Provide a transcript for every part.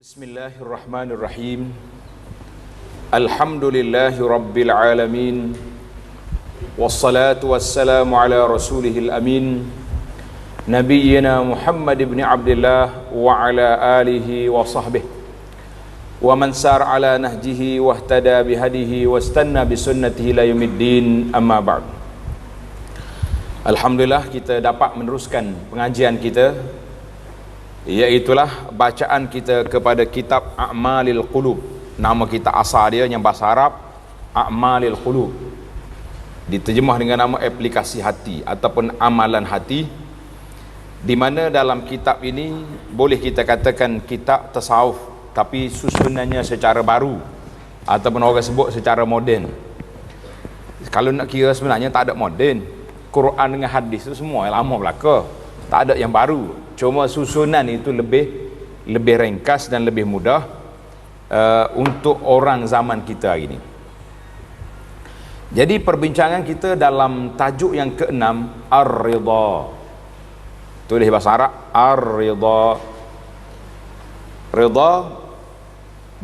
Bismillahirrahmanirrahim. Alhamdulillahi rabbil alamin. Wassalatu wassalamu ala rasulihil amin, nabiyyina Muhammad ibn Abdullah wa ala alihi wa sahbihi wa man sar ala nahjihi wahtada bihadihi wastanna bisunnatihi ila yaumiddin, amma ba'd. Alhamdulillah, kita dapat meneruskan pengajian kita, iaitulah bacaan kita kepada kitab A'malil Qulub. Nama kita asal dia yang bahasa Arab A'malil Qulub, diterjemah dengan nama aplikasi hati ataupun amalan hati, di mana dalam kitab ini boleh kita katakan kitab tasawuf, tapi susunannya secara baru ataupun orang sebut secara moden. Kalau nak kira sebenarnya tak ada moden. Quran dengan hadis itu semua yang lama belaka, tak ada yang baru. Cuma susunan itu lebih ringkas dan lebih mudah untuk orang zaman kita hari ini. Jadi perbincangan kita dalam tajuk yang keenam, Ar-Ridha. Tulis bahasa Arab Ar-Ridha. Ridha.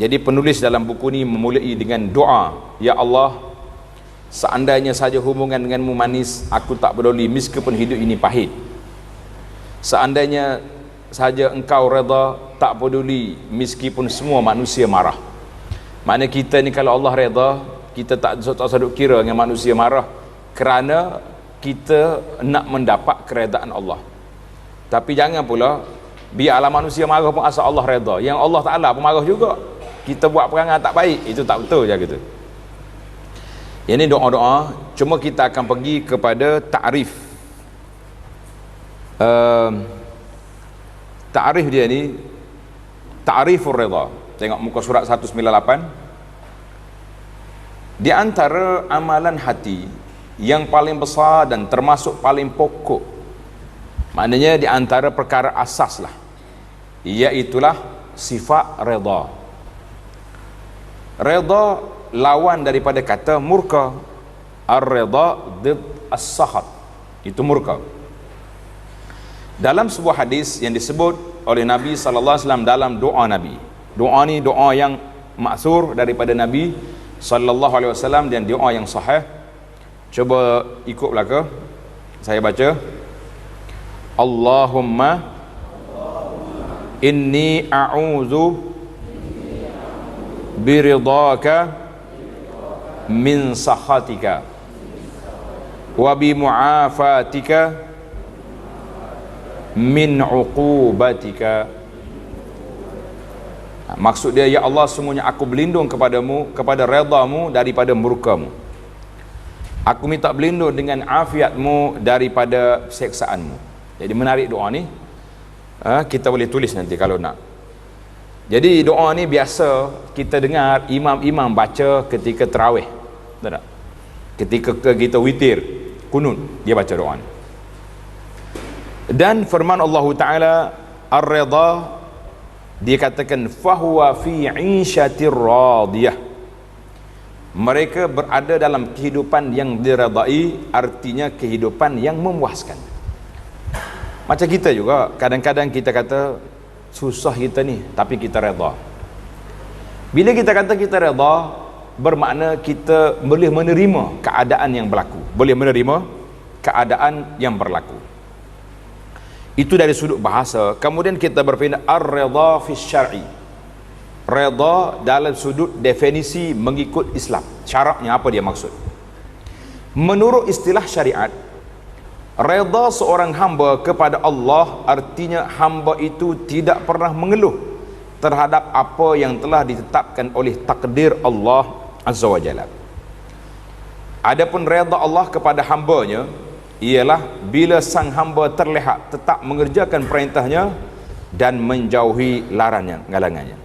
Jadi penulis dalam buku ini memulai dengan doa, ya Allah, seandainya saja hubungan denganmu manis, aku tak peduli meskipun hidup ini pahit. Seandainya saja engkau redha, tak peduli meskipun semua manusia marah. Maknanya kita ni kalau Allah redha, kita tak saduk kira dengan manusia marah, kerana kita nak mendapat keredaan Allah. Tapi jangan pula biarlah manusia marah pun asal Allah redha, yang Allah Ta'ala pun marah juga, kita buat perangai tak baik, itu tak betul je gitu. Ini doa-doa. Cuma kita akan pergi kepada ta'rif. Ta'rif dia ni, ta'rifur ridha. Tengok muka surat 198. Di antara amalan hati yang paling besar dan termasuk paling pokok, maknanya di antara perkara asas lah, iaitulah sifat ridha. Ridha lawan daripada kata murka. Ar-ridha did as-sakhat, itu murka. Dalam sebuah hadis yang disebut oleh Nabi sallallahu alaihi wasallam dalam doa Nabi. Doa ni doa yang maksur daripada Nabi sallallahu alaihi wasallam dan doa yang sahih. Cuba ikut belaka. Saya baca. Allahumma inni a'udzu biridhaka min sakhatika wa bi mu'afatika min uqubatika. Maksud dia, ya Allah, semuanya aku berlindung kepadamu, kepada redamu daripada murkamu. Aku minta berlindung dengan afiatmu daripada seksaanmu. Jadi menarik doa ni. Kita boleh tulis nanti kalau nak. Jadi doa ni biasa kita dengar imam-imam baca ketika tarawih, tak? Ketika kita witir, kunut, dia baca doa ni. Dan firman Allah Ta'ala Ar-Ridha, dia katakan fahuwa fi 'ishatir radiyah, mereka berada dalam kehidupan yang diredai, artinya kehidupan yang memuaskan. Macam kita juga, kadang-kadang kita kata susah kita ni, tapi kita redha. Bila kita kata kita redha, bermakna kita boleh menerima keadaan yang berlaku, boleh menerima keadaan yang berlaku. Itu dari sudut bahasa. Kemudian kita berpindah ar-ridha fi syar'i. Redha dalam sudut definisi mengikut Islam. Syaratnya apa dia maksud? Menurut istilah syariat, redha seorang hamba kepada Allah artinya hamba itu tidak pernah mengeluh terhadap apa yang telah ditetapkan oleh takdir Allah Azza wa Jalla. Adapun redha Allah kepada hambanya ialah bila sang hamba terlihat tetap mengerjakan perintahnya dan menjauhi larangannya.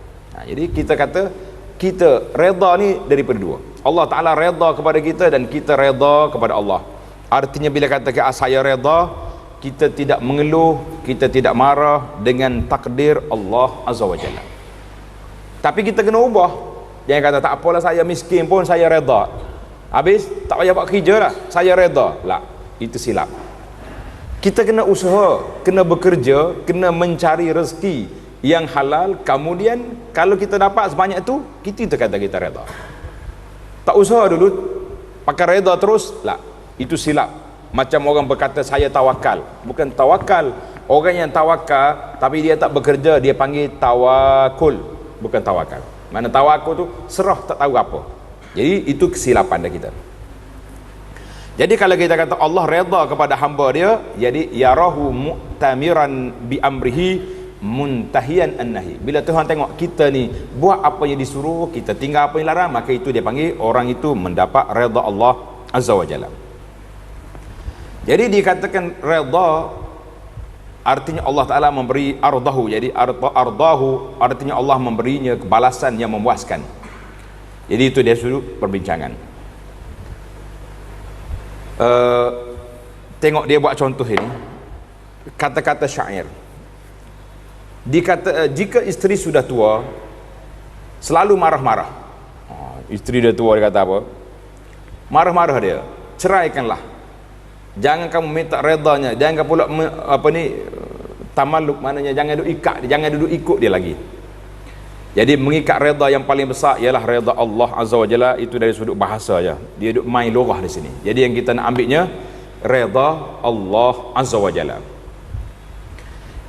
Jadi kita kata kita redha ni daripada dua. Allah Ta'ala redha kepada kita dan kita redha kepada Allah. Artinya bila kata saya redha, kita tidak mengeluh, kita tidak marah dengan takdir Allah Azza wa Jalla. Tapi kita kena ubah. Jangan kata tak apalah, saya miskin pun saya redha, habis tak payah buat kerja lah, saya redha. Lah, itu silap. Kita kena usaha, kena bekerja, kena mencari rezeki, yang halal, kemudian kalau kita dapat sebanyak itu, kita kata kita reda. Tak usah dulu pakai reda terus lah, itu silap. Macam orang berkata saya tawakal, bukan tawakal. Orang yang tawakal tapi dia tak bekerja, dia panggil tawakul, bukan tawakal. Mana tawakul tu serah, tak tahu apa. Jadi itu kesilapan dah kita. Jadi kalau kita kata Allah reda kepada hamba dia, jadi yarahu mu'tamiran bi amrihi muntahiyan an-nahi. Bila Tuhan tengok kita ni buat apa yang disuruh, kita tinggal apa yang larang, maka itu dia panggil orang itu mendapat redha Allah Azza wa Jalla. Jadi dikatakan redha artinya Allah Ta'ala memberi ardahu. Jadi ardahu artinya Allah memberinya balasan yang memuaskan. Jadi itu dia suruh perbincangan. Tengok dia buat contoh ini, kata-kata syair. Dikata jika isteri sudah tua selalu marah-marah. Isteri dia tua, dia kata apa? Marah-marah dia, ceraikanlah. Jangan kamu minta redanya, jangan pula tamaluk, maknanya jangan duduk ikat dia, jangan duduk ikut dia lagi. Jadi mengikat redha yang paling besar ialah redha Allah Azza wa Jalla. Itu dari sudut bahasa aja, dia duduk main lorah di sini. Jadi yang kita nak ambilnya redha Allah Azza wa Jalla.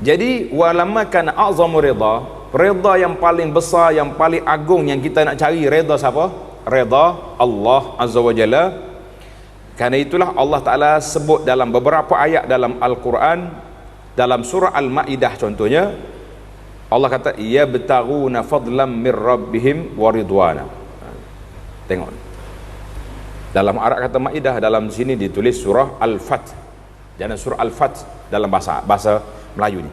Jadi walamma kana a'zamu redha, redha yang paling besar, yang paling agung yang kita nak cari, redha siapa? Redha Allah Azza wa Jalla. Karena itulah Allah Ta'ala sebut dalam beberapa ayat dalam Al-Quran, dalam surah Al-Ma'idah contohnya, Allah kata yabtaghuna fadlan min rabbihim wa ridwana. Tengok dalam Arab kata Ma'idah, dalam sini ditulis surah Al-Fath, jangan surah Al-Fath dalam bahasa Melayu ni.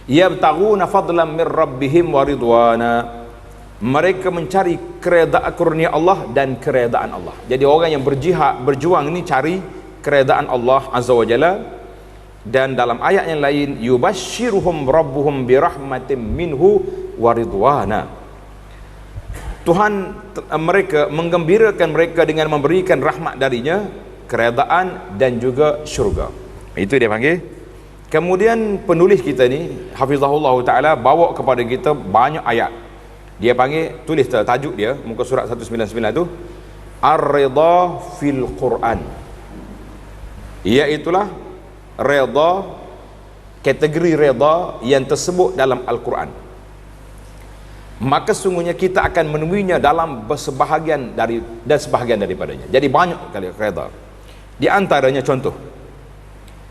Yabtaghuna fadlan min rabbihim wa ridwana. Mereka mencari keredaan kurnia Allah dan keredaan Allah. Jadi orang yang berjihad, berjuang ni cari keredaan Allah Azza wa Jalla. Dan dalam ayat yang lain, yubashshiruhum rabbuhum birahmatin minhu wa ridwana. Tuhan mereka menggembirakan mereka dengan memberikan rahmat darinya, keredaan dan juga syurga. Itu dia panggil. Kemudian penulis kita ni hafizahullah taala bawa kepada kita banyak ayat. Dia panggil, tulis tajuk dia muka surat 199 tu, ar-ridha fil Quran. Iaitulah redha, kategori redha yang tersebut dalam Al-Quran. Maka sungguhnya kita akan menemuinya dalam sebahagian daripadanya. Jadi banyak kali redha. Di antaranya contoh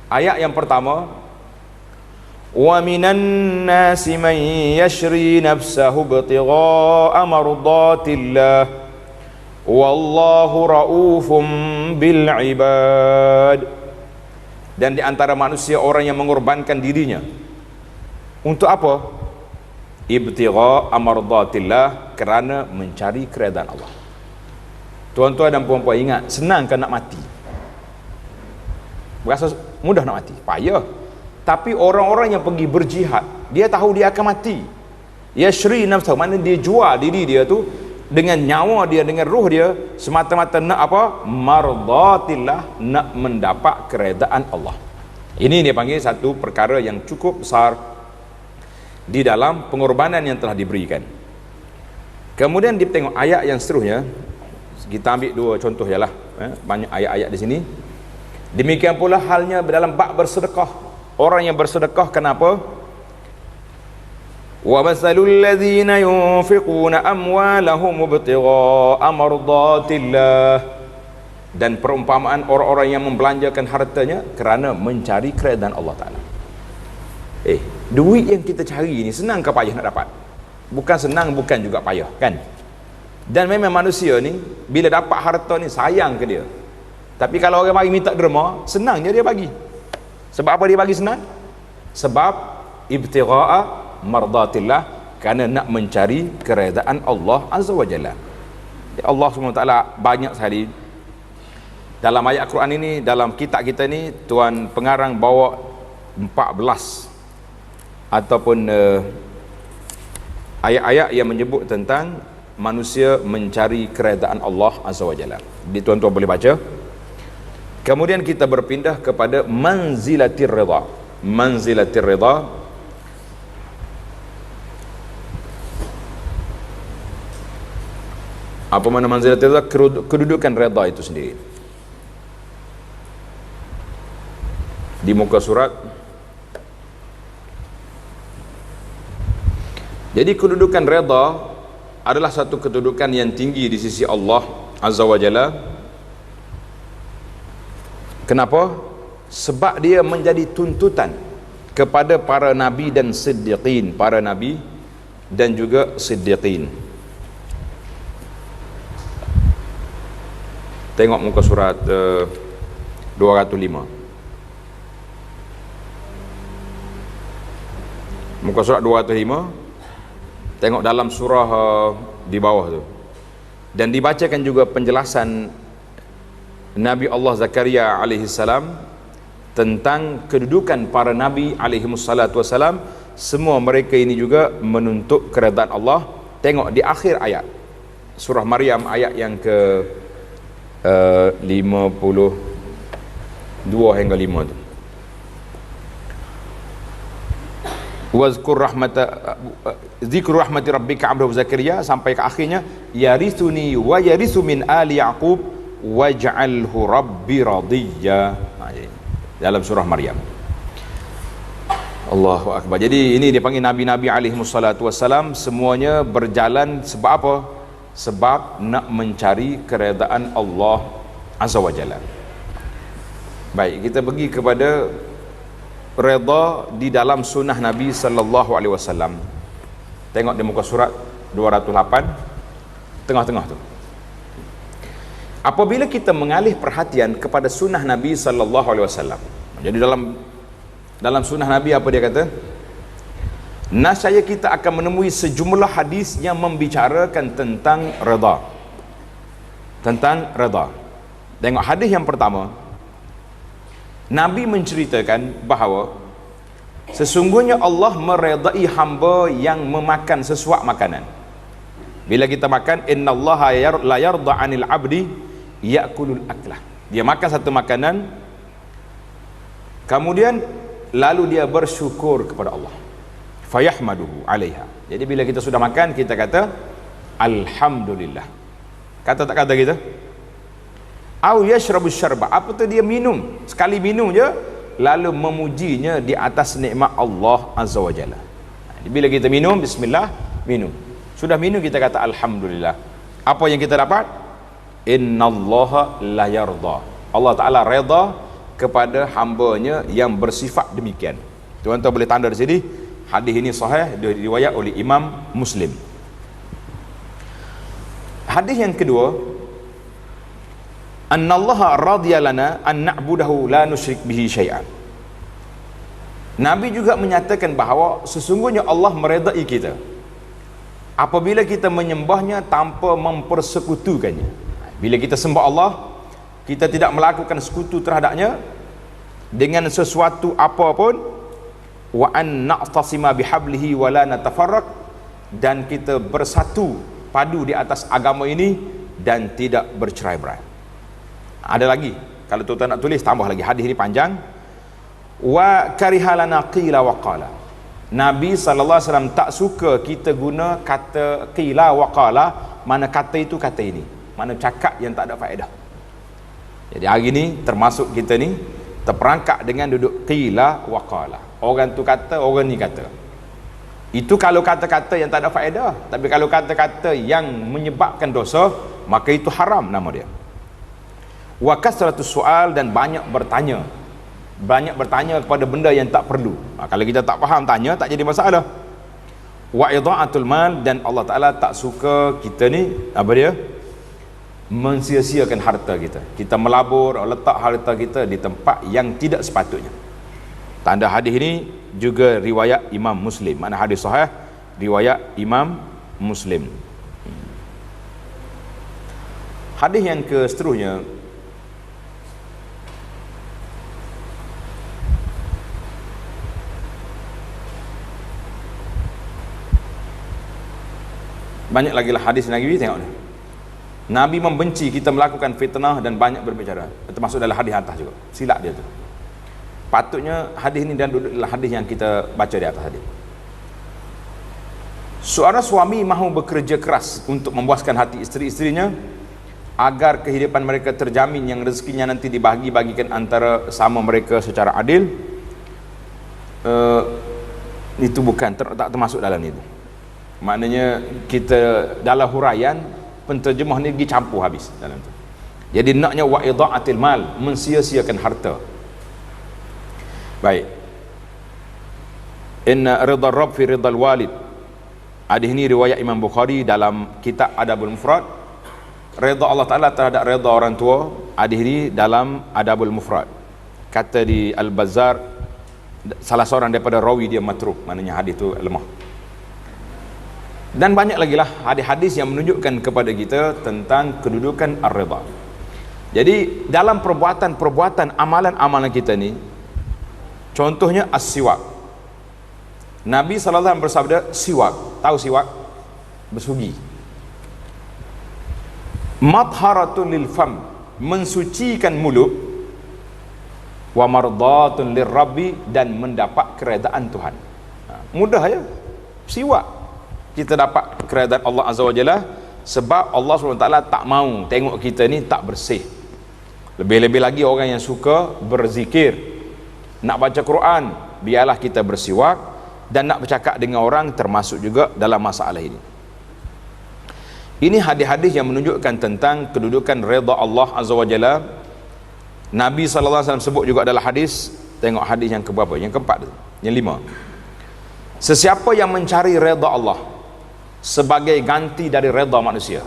ayat yang pertama, wa minan nasi man yashri nafsahu ibtigha'a mardatillah wallahu raufum bil ibad. Dan di antara manusia orang yang mengorbankan dirinya untuk apa? Ibtigha'a mardatillah, kerana mencari keredaan Allah. Tuan-tuan dan puan-puan ingat, senang kan nak mati? Berasa mudah nak mati? Payah. Tapi orang-orang yang pergi berjihad, dia tahu dia akan mati. Yashri nafsahu, mana dia jual diri dia tu dengan nyawa dia, dengan ruh dia, semata-mata nak apa? Mardatillah, nak mendapat keredaan Allah. Ini dia panggil satu perkara yang cukup besar di dalam pengorbanan yang telah diberikan. Kemudian kita tengok ayat yang seterusnya. Kita ambil dua contoh je lah, banyak ayat-ayat di sini. Demikian pula halnya dalam bab bersedekah. Orang yang bersedekah kenapa? Wa masalul ladzina yunfiquna amwalahum ibtigha'a mardatillah. Dan perumpamaan orang-orang yang membelanjakan hartanya kerana mencari keredaan Allah Ta'ala. Duit yang kita cari ni senang ke payah nak dapat? Bukan senang, bukan juga payah, kan? Dan memang manusia ni bila dapat harta ni sayang ke dia. Tapi kalau orang bagi minta derma, senangnya dia bagi. Sebab apa dia bagi senang? Sebab ibtigha'a mardatillah, kerana nak mencari keredaan Allah Azza wa Jalla. Allah SWT banyak sekali dalam ayat Quran ini, dalam kitab kita ni, Tuan Pengarang bawa 14 ataupun ayat-ayat yang menyebut tentang manusia mencari keredaan Allah Azza wa Jalla. Jadi tuan-tuan boleh baca. Kemudian kita berpindah kepada manzilatir ridha. Manzilatir ridha Apa mana manzilat rida? Kedudukan reda itu sendiri. Di muka surat. Jadi kedudukan reda adalah satu kedudukan yang tinggi di sisi Allah Azza wa Jalla. Kenapa? Sebab dia menjadi tuntutan kepada para nabi dan siddiqin, para nabi dan juga siddiqin. Tengok muka surat 205. Muka surat 205, tengok dalam surah di bawah tu. Dan dibacakan juga penjelasan Nabi Allah Zakaria alaihi salam tentang kedudukan para nabi alaihi wassalatu wassalam. Semua mereka ini juga menuntut keredaan Allah. Tengok di akhir ayat surah Maryam ayat yang ke 52 hingga 5 tu. Wazkur zikru rahmati rabbika 'abdahu Zakaria sampai ke akhirnya, yarithuni wa yarithu min ali Yaqub waj'alhu rabbi radiyya. Dalam surah Maryam. Allahu akbar. Jadi ini dipanggil nabi-nabi alaihi wassalatu wassalam, semuanya berjalan sebab apa? Sebab nak mencari keredaan Allah Azza wa Jalla. Baik, kita pergi kepada reda di dalam sunnah Nabi sallallahu alaihi wasallam. Tengok di muka surat 208 tengah-tengah tu. Apabila kita mengalih perhatian kepada sunnah Nabi sallallahu alaihi wasallam. Jadi dalam sunnah Nabi apa dia kata? Nascaya kita akan menemui sejumlah hadis yang membicarakan tentang reda. Tentang reda. Tengok hadis yang pertama. Nabi menceritakan bahawa sesungguhnya Allah meredai hamba yang memakan sesuap makanan. Bila kita makan, innallaha la yarda 'anil 'abdi ya'kulul aklah. Dia makan satu makanan, kemudian lalu dia bersyukur kepada Allah. Fayahmaduhu 'alaiha. Jadi bila kita sudah makan, kita kata alhamdulillah. Kata tak kata kita? Au yashrabu syarba, apa tu dia minum, sekali minum je lalu memujinya di atas nikmat Allah Azza wa Jalla. Bila kita minum, bismillah, minum. Sudah minum kita kata alhamdulillah. Apa yang kita dapat? Innallaha la yarda. Allah Taala redha kepada hambanya yang bersifat demikian. Tuan-tuan boleh tanda di sini, hadis ini sahih, diriwayat oleh Imam Muslim. Hadis yang kedua, annallaha radiya lana an na'budahu la nusyrik bihi syai'an. Nabi juga menyatakan bahawa sesungguhnya Allah meredai kita apabila kita menyembahnya tanpa mempersekutukannya. Bila kita sembah Allah, kita tidak melakukan sekutu terhadapnya dengan sesuatu apapun. Wa an na'tasima bihablihi wa la natafarraq, dan kita bersatu padu di atas agama ini dan tidak bercerai-berai. Ada lagi, kalau tuan-tuan nak tulis tambah lagi, hadis ini panjang. Wa karihalana qila wa qala. Nabi SAW tak suka kita guna kata qila wa qala, mana kata itu kata ini, mana cakap yang tak ada faedah. Jadi hari ni termasuk kita ni terperangkap dengan duduk qila wa qala. Orang tu kata, orang ni kata. Itu kalau kata-kata yang tak ada faedah. Tapi kalau kata-kata yang menyebabkan dosa, maka itu haram nama dia. Wa kasratus soal, dan banyak bertanya kepada benda yang tak perlu. Kalau kita tak faham, tanya, tak jadi masalah. Wa idha'atul mal, dan Allah Ta'ala tak suka kita ni apa dia, mensia-siakan harta kita. Kita melabur, letak harta kita di tempat yang tidak sepatutnya. Tanda hadis ini juga riwayat Imam Muslim. Mana hadis sahih riwayat Imam Muslim. Hadis yang ke seterusnya, banyak lagi lah hadis Nabi. Tengok ni, Nabi membenci kita melakukan fitnah dan banyak berbicara, termasuk dalam hadis atas juga. Silap dia tu. Patutnya hadis ni dan duduk dalam hadis yang kita baca di atas tadi. Seorang suami mahu bekerja keras untuk memuaskan hati isteri-isterinya agar kehidupan mereka terjamin, yang rezekinya nanti dibagi-bagikan antara sama mereka secara adil. Itu bukan tak termasuk dalam itu. Maknanya kita dalam huraian penterjemah ni pergi campur habis dalam tu. Jadi naknya wa idha'atil mal, mensia-siakan harta. Baik. Inna ridha rabb fi ridhal walid. Hadis ini riwayat Imam Bukhari dalam kitab Adabul Mufrad. Redha Allah Ta'ala terhadap redha orang tua, hadis ini dalam Adabul Mufrad. Kata di Al-Bazzar, salah seorang daripada rawi dia matruk, maknanya hadis itu lemah. Dan banyak lagi lah hadis-hadis yang menunjukkan kepada kita tentang kedudukan ar-redha. Jadi dalam perbuatan-perbuatan amalan-amalan kita ni, contohnya as-siwak. Nabi SAW bersabda, siwak, tahu siwak? Bersugi. Madharatun lil fam, mensucikan mulut. Wa mardatun lirrabbi, dan mendapat keredaan Tuhan. Mudah ya, siwak. Kita dapat keredaan Allah Azza wa Jalla sebab Allah SWT tak mau tengok kita ni tak bersih. Lebih-lebih lagi orang yang suka berzikir, nak baca Quran, biarlah kita bersiwak. Dan nak bercakap dengan orang termasuk juga dalam masalah ini. Ini hadis-hadis yang menunjukkan tentang kedudukan redha Allah Azza wa Jalla. Nabi SAW sebut juga dalam hadis, tengok hadis yang keberapa? Yang keempat, yang 5. Sesiapa yang mencari redha Allah sebagai ganti dari redha manusia,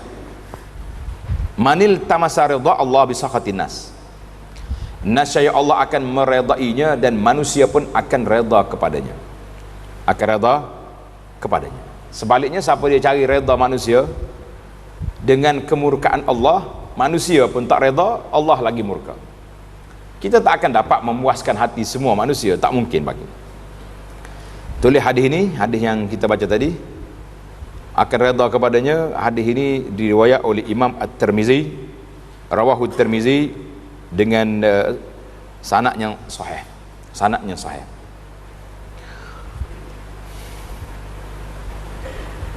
manil tamasa redha Allah bisakhatin nas, nascaya Allah akan meredainya dan manusia pun akan redha kepadanya, akan redha kepadanya. Sebaliknya, siapa dia cari redha manusia dengan kemurkaan Allah, manusia pun tak redha, Allah lagi murka. Kita tak akan dapat memuaskan hati semua manusia, tak mungkin bagi. Tulis hadis ini, hadis yang kita baca tadi, akan redha kepadanya. Hadis ini diriwayat oleh Imam At-Tirmizi, rawahu At-Tirmizi dengan sanad yang sahih, sanadnya sahih.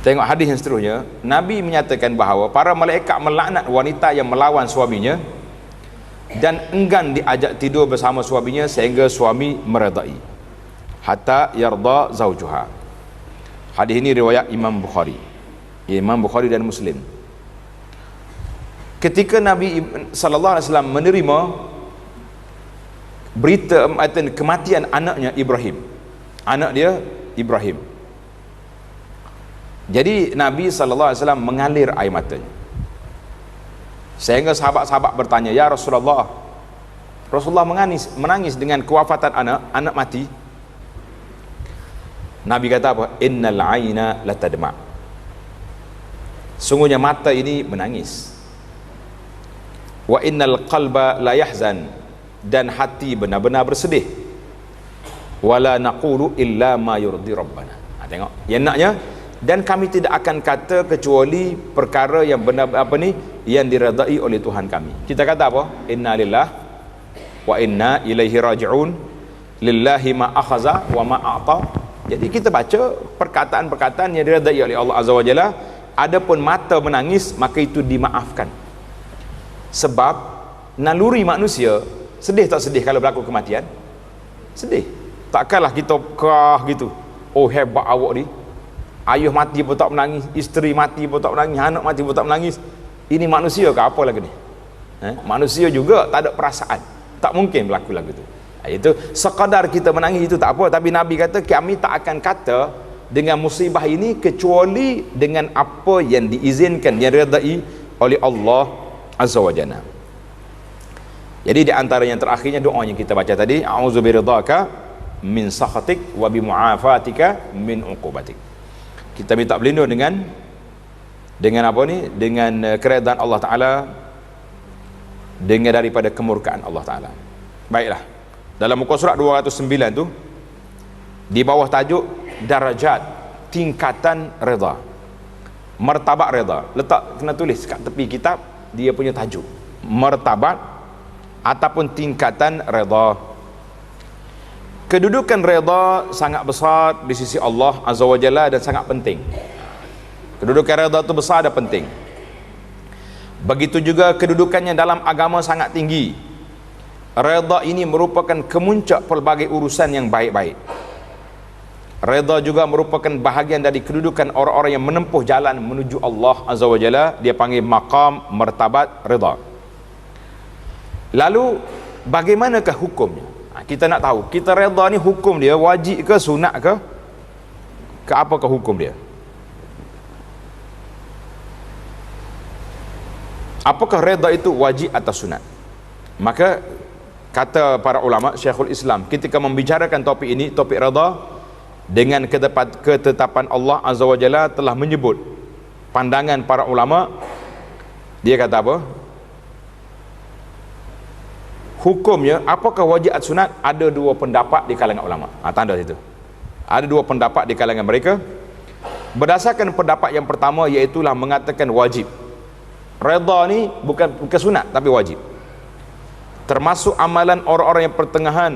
Tengok hadis yang seterusnya. Nabi menyatakan bahawa para malaikat melaknat wanita yang melawan suaminya dan enggan diajak tidur bersama suaminya sehingga suami meredai, hatta yarda zaujuha. Hadis ini riwayat Imam Bukhari, Imam Bukhari dan Muslim. Ketika Nabi SAW menerima berita kematian anaknya Ibrahim, anak dia Ibrahim, jadi Nabi SAW mengalir air matanya, sehingga sahabat-sahabat bertanya, ya Rasulullah, Rasulullah menangis dengan kewafatan anak mati. Nabi kata apa? Innal aina latadma, sungguhnya mata ini menangis. Wa innal qalba la yahzan, dan hati benar-benar bersedih. Wala naqulu illa ma yurdi rabbana. Tengok, yang naknya, dan kami tidak akan kata kecuali perkara yang benar yang diredai oleh Tuhan kami. Kita kata apa? Inna lillah wa inna ilaihi raji'un, lillahi ma akhaza wa ma a'ta. Jadi kita baca perkataan-perkataan yang diredai oleh Allah Azza wa Jalla. Adapun mata menangis, maka itu dimaafkan. Sebab naluri manusia, sedih tak sedih kalau berlaku kematian? Sedih. Takkanlah kita kah gitu, oh hebat awak ni, ayah mati pun tak menangis, isteri mati pun tak menangis, anak mati pun tak menangis. Ini manusia ke apa lagi ni? Manusia juga tak ada perasaan, tak mungkin berlaku lagu tu. Itu sekadar kita menangis itu tak apa. Tapi Nabi kata kami tak akan kata dengan musibah ini kecuali dengan apa yang diizinkan, yang diredai oleh Allah Azza wa Jalla. Jadi di antara yang terakhirnya doa yang kita baca tadi, a'udzu biridhaka min sakhatik wa bi mu'afatika min uqubatik. Kita minta berlindung dengan apa ni? Dengan keredaan Allah Ta'ala, dengan daripada kemurkaan Allah Ta'ala. Baiklah, dalam muka surat 209 tu, di bawah tajuk darajat, tingkatan redha, martabat redha, letak, kena tulis kat tepi kitab dia punya tajuk, martabat ataupun tingkatan redha. Kedudukan redha sangat besar di sisi Allah Azza wa Jalla dan sangat penting. Kedudukan redha itu besar dan penting. Begitu juga kedudukannya dalam agama sangat tinggi. Redha ini merupakan kemuncak pelbagai urusan yang baik-baik. Redha juga merupakan bahagian dari kedudukan orang-orang yang menempuh jalan menuju Allah Azza wa Jalla. Dia panggil maqam martabat redha. Lalu bagaimanakah hukumnya? Kita nak tahu, kita redha ni hukum dia wajib ke sunat ke? Ke apakah hukum dia? Apakah redha itu wajib atau sunat? Maka kata para ulama, Syekhul Islam ketika membicarakan topik ini, topik redha, dengan ketetapan Allah Azza wa Jalla telah menyebut pandangan para ulama. Dia kata apa? Hukumnya apakah wajib atau sunat? Ada dua pendapat di kalangan ulama. Tanda situ. Ada dua pendapat di kalangan mereka. Berdasarkan pendapat yang pertama, iaitulah mengatakan wajib. Redha ni bukan sunat tapi wajib, termasuk amalan orang-orang yang pertengahan.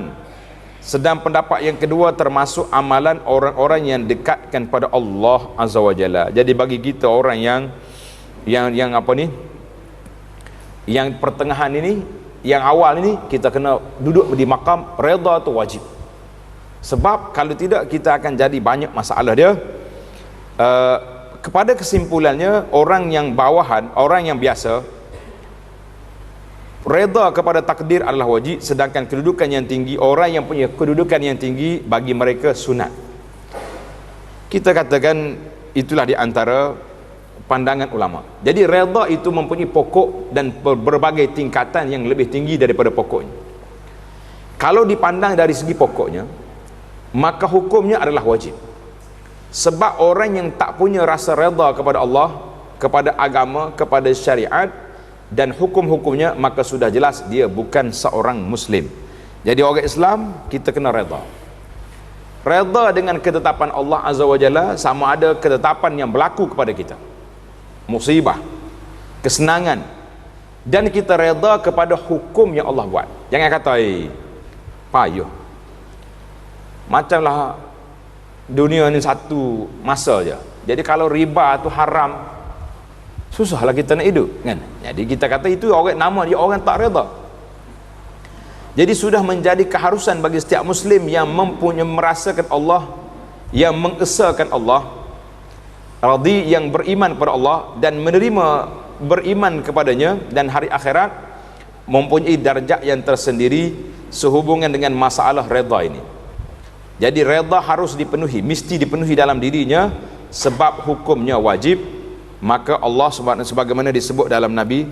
Sedang pendapat yang kedua termasuk amalan orang-orang yang dekatkan pada Allah Azza wa Jalla. Jadi bagi kita orang yang apa ni, yang pertengahan ini, yang awal ini, kita kena duduk di makam redha tu wajib. Sebab kalau tidak kita akan jadi banyak masalah dia. Kepada kesimpulannya, orang yang bawahan, orang yang biasa, redha kepada takdir adalah wajib, sedangkan kedudukan yang tinggi, orang yang punya kedudukan yang tinggi, bagi mereka sunat. Kita katakan itulah di antara pandangan ulama. Jadi redha itu mempunyai pokok dan berbagai tingkatan yang lebih tinggi daripada pokoknya. Kalau dipandang dari segi pokoknya, maka hukumnya adalah wajib. Sebab orang yang tak punya rasa redha kepada Allah, kepada agama, kepada syariat dan hukum-hukumnya, maka sudah jelas dia bukan seorang Muslim. Jadi orang Islam, kita kena redha. Redha dengan ketetapan Allah Azza wa Jalla, sama ada ketetapan yang berlaku kepada kita, musibah, kesenangan, dan kita redha kepada hukum yang Allah buat. Jangan kata payuh, macamlah dunia ni satu masa je. Jadi kalau riba tu haram, susahlah kita nak hidup kan. Jadi kita kata itu orang, nama dia orang tak redha. Jadi sudah menjadi keharusan bagi setiap Muslim yang mempunyai merasakan Allah, yang mengesahkan Allah, radhi, yang beriman kepada Allah dan menerima beriman kepadanya dan hari akhirat, mempunyai darjat yang tersendiri sehubungan dengan masalah redha ini. Jadi redha harus dipenuhi, mesti dipenuhi dalam dirinya, sebab hukumnya wajib. Maka Allah sebagaimana disebut dalam Nabi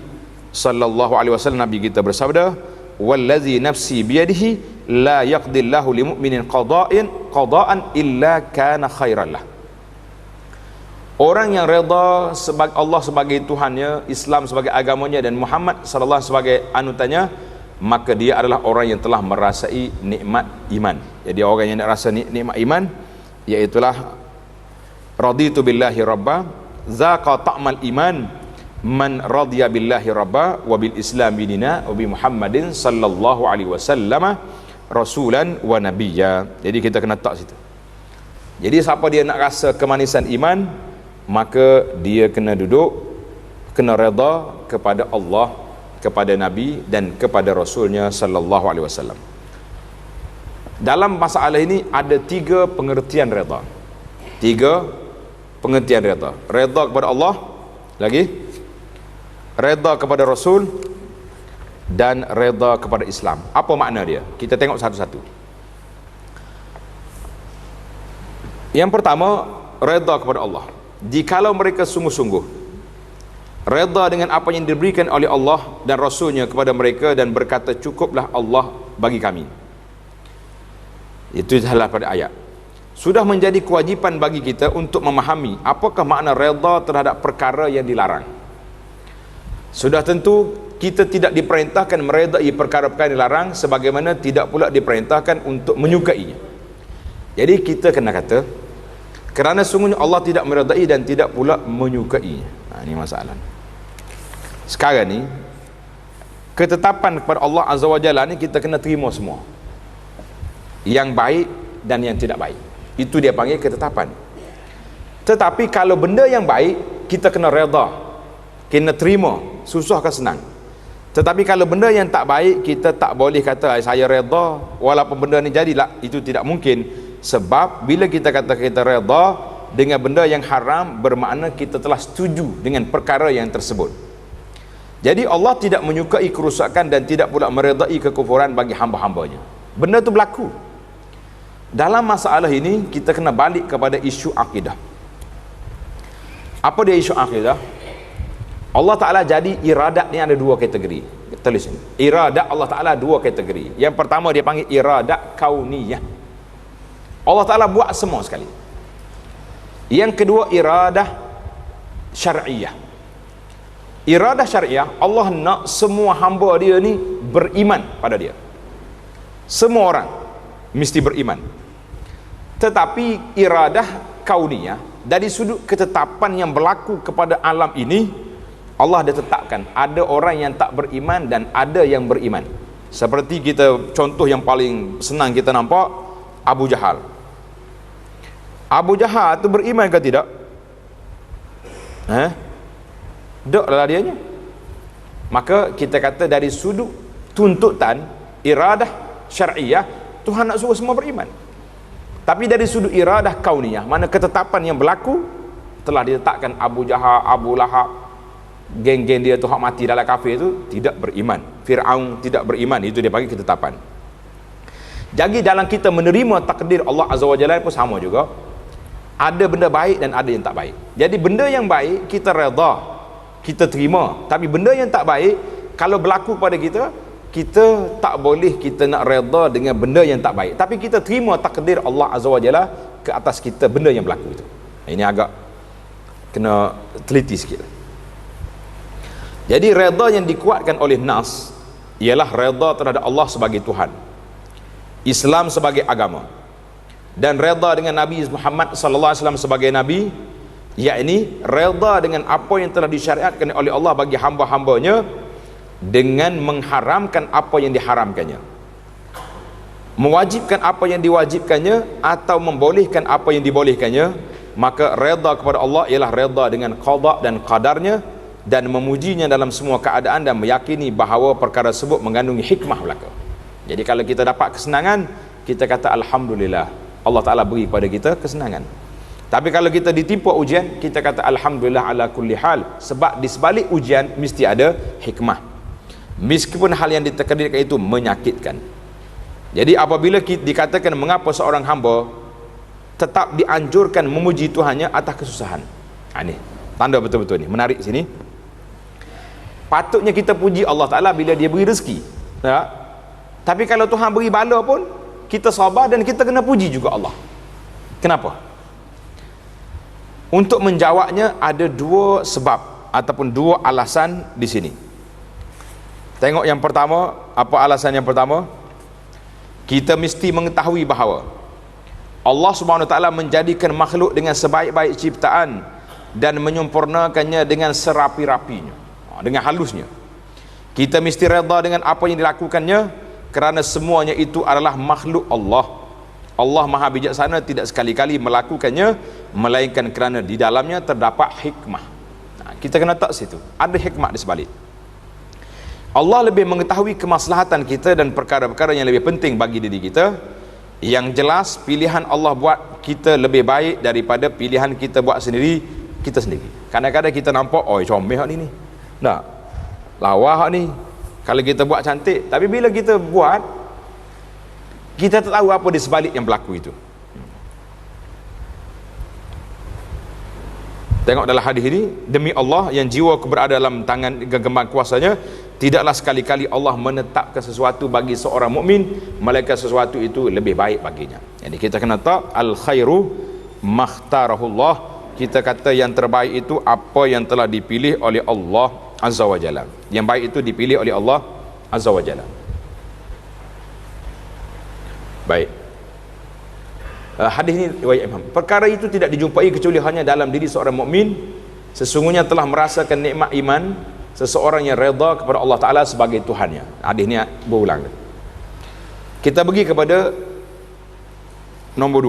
sallallahu alaihi wasallam, Nabi kita bersabda, wallazi nafsi biyadihi la yaqdillahu limu'minin qada'an illa kana khairan lah. Orang yang redha sebagai Allah sebagai Tuhannya, Islam sebagai agamanya, dan Muhammad sallallahu alaihi wasallam sebagai anutannya, maka dia adalah orang yang telah merasai nikmat iman. Jadi orang yang nak rasa nikmat iman, iaitulah raditu billahi rabba, zaqa ta'mal iman, man radiya billahi rabba wa bil islam dinina wa bi Muhammadin sallallahu alaihi wasallam rasulan wa nabiyya. Jadi kita kena tak situ. Jadi siapa dia nak rasa kemanisan iman, maka dia kena duduk, kena redha kepada Allah, kepada Nabi dan kepada Rasulnya sallallahu alaihi wasallam. Dalam masalah ini ada tiga pengertian redha. Tiga pengertian redha. Redha kepada Allah, lagi redha kepada Rasul, dan redha kepada Islam. Apa makna dia? Kita tengok satu-satu. Yang pertama, redha kepada Allah. Jikalau mereka sungguh-sungguh redha dengan apa yang diberikan oleh Allah dan Rasulnya kepada mereka dan berkata, cukuplah Allah bagi kami. Itu salah pada ayat. Sudah menjadi kewajipan bagi kita untuk memahami apakah makna redha terhadap perkara yang dilarang. Sudah tentu kita tidak diperintahkan meredai perkara-perkara yang dilarang, sebagaimana tidak pula diperintahkan untuk menyukainya. Jadi kita kena kata, kerana sungguhnya Allah tidak meredai dan tidak pula menyukainya. Ini masalah. Sekarang ni ketetapan kepada Allah Azza wa Jalla ni kita kena terima semua, yang baik dan yang tidak baik. Itu dia panggil ketetapan. Tetapi kalau benda yang baik, kita kena redha, kena terima, susah ke senang. Tetapi kalau benda yang tak baik, kita tak boleh kata saya redha walaupun benda ni jadilah. Itu tidak mungkin. Sebab bila kita kata kita redha dengan benda yang haram, bermakna kita telah setuju dengan perkara yang tersebut. Jadi Allah tidak menyukai kerusakan dan tidak pula meredai kekufuran bagi hamba-hambanya. Benda tu berlaku. Dalam masalah ini kita kena balik kepada isu akidah. Apa dia isu akidah? Allah Ta'ala jadi iradat ni ada dua kategori. Tulis ini. Iradat Allah Ta'ala dua kategori. Yang pertama dia panggil iradat kauniyah. Allah Ta'ala buat semua sekali. Yang kedua iradah syar'iyah. Iradah syar'iyah, Allah nak semua hamba dia ni beriman pada dia. Semua orang mesti beriman. Tetapi iradah kauniyah, dari sudut ketetapan yang berlaku kepada alam ini, Allah dah tetapkan ada orang yang tak beriman dan ada yang beriman. Seperti kita, contoh yang paling senang kita nampak, Abu Jahal. Abu Jahal tu beriman ke tidak? Tak lah dianya. Maka kita kata dari sudut tuntutan iradah syar'iyah, Tuhan nak suruh semua beriman. Tapi dari sudut iradah kauniyah, mana ketetapan yang berlaku, telah diletakkan Abu Jahal, Abu Lahab, geng-geng dia tu hak mati dalam kafir tu tidak beriman. Fir'aun tidak beriman. Itu dia panggil ketetapan. Jadi dalam kita menerima takdir Allah Azza wa Jalla pun sama juga. Ada benda baik dan ada yang tak baik. Jadi benda yang baik kita redha, kita terima. Tapi benda yang tak baik, kalau berlaku pada kita, kita tak boleh kita nak redha dengan benda yang tak baik. Tapi kita terima takdir Allah Azza wa Jalla ke atas kita benda yang berlaku itu. Ini agak kena teliti sikit. Jadi redha yang dikuatkan oleh nas ialah redha terhadap Allah sebagai Tuhan, Islam sebagai agama, dan redha dengan Nabi Muhammad sallallahu alaihi wasallam sebagai nabi, yakni redha dengan apa yang telah disyariatkan oleh Allah bagi hamba-hambanya dengan mengharamkan apa yang diharamkannya, mewajibkan apa yang diwajibkannya, atau membolehkan apa yang dibolehkannya. Maka redha kepada Allah ialah redha dengan qada dan qadarnya, dan memujinya dalam semua keadaan, dan meyakini bahawa perkara tersebut mengandungi hikmah belaka. Jadi kalau kita dapat kesenangan, kita kata alhamdulillah, Allah Ta'ala beri kepada kita kesenangan. Tapi kalau kita ditimpa ujian, kita kata alhamdulillah ala kulli hal, sebab di sebalik ujian mesti ada hikmah, meskipun hal yang ditakdirkan itu menyakitkan. Jadi apabila dikatakan mengapa seorang hamba tetap dianjurkan memuji Tuhannya atas kesusahan, ini tanda betul-betul ni menarik sini. Patutnya kita puji Allah Ta'ala bila dia beri rezeki, ya? Tapi kalau Tuhan beri bala pun kita sabar dan kita kena puji juga Allah. Kenapa? Untuk menjawabnya ada dua sebab ataupun dua alasan di sini. Tengok yang pertama, apa alasan yang pertama? Kita mesti mengetahui bahawa Allah Subhanahu Wa Taala menjadikan makhluk dengan sebaik-baik ciptaan dan menyempurnakannya dengan serapi-rapinya, dengan halusnya. Kita mesti redha dengan apa yang dilakukannya, kerana semuanya itu adalah makhluk Allah. Allah Maha Bijaksana, tidak sekali-kali melakukannya melainkan kerana di dalamnya terdapat hikmah. Kita kena tak situ, ada hikmah di sebalik. Allah lebih mengetahui kemaslahatan kita dan perkara-perkara yang lebih penting bagi diri kita. Yang jelas pilihan Allah buat kita lebih baik daripada pilihan kita buat sendiri kita sendiri. Kadang-kadang kita nampak, oh comel hak ni. Nah, lawa hak ni. Kalau kita buat cantik, tapi bila kita buat, kita tak tahu apa di sebalik yang berlaku itu. Tengok dalam hadis ini, demi Allah yang jiwa berada dalam tangan genggaman kuasanya, tidaklah sekali-kali Allah menetapkan sesuatu bagi seorang mukmin melainkan sesuatu itu lebih baik baginya. Jadi kita kena tahu al khairu makhtarahullah. Kita kata yang terbaik itu apa yang telah dipilih oleh Allah Azza wa Jalla. Yang baik itu dipilih oleh Allah Azza wa Jalla. Baik. Hadis ini riwayat Imam. Perkara itu tidak dijumpai kecuali hanya dalam diri seorang mukmin. Sesungguhnya telah merasakan nikmat iman seseorang yang redha kepada Allah Ta'ala sebagai Tuhannya. Hadis ini berulang. Kita pergi kepada nombor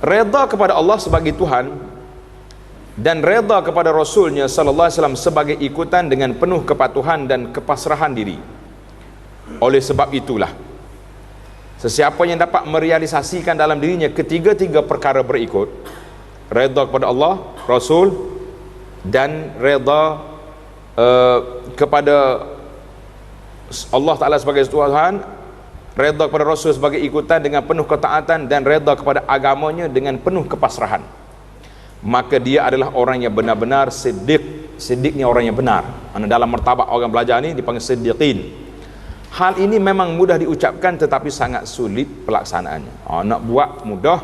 2. Reda kepada Allah sebagai Tuhan dan reda kepada Rasulnya sallallahu alaihi wasallam sebagai ikutan dengan penuh kepatuhan dan kepasrahan diri. Oleh sebab itulah, sesiapa yang dapat merealisasikan dalam dirinya ketiga-tiga perkara berikut, reda kepada Allah, Rasul, dan reda kepada Allah Ta'ala sebagai Tuhan, reda kepada Rasul sebagai ikutan dengan penuh ketaatan, dan reda kepada agamanya dengan penuh kepasrahan, maka dia adalah orang yang benar-benar siddiq. Siddiq ni orang yang benar. Dalam martabat orang belajar ni dipanggil siddiqin. Hal ini memang mudah diucapkan tetapi sangat sulit pelaksanaannya. Nak buat mudah,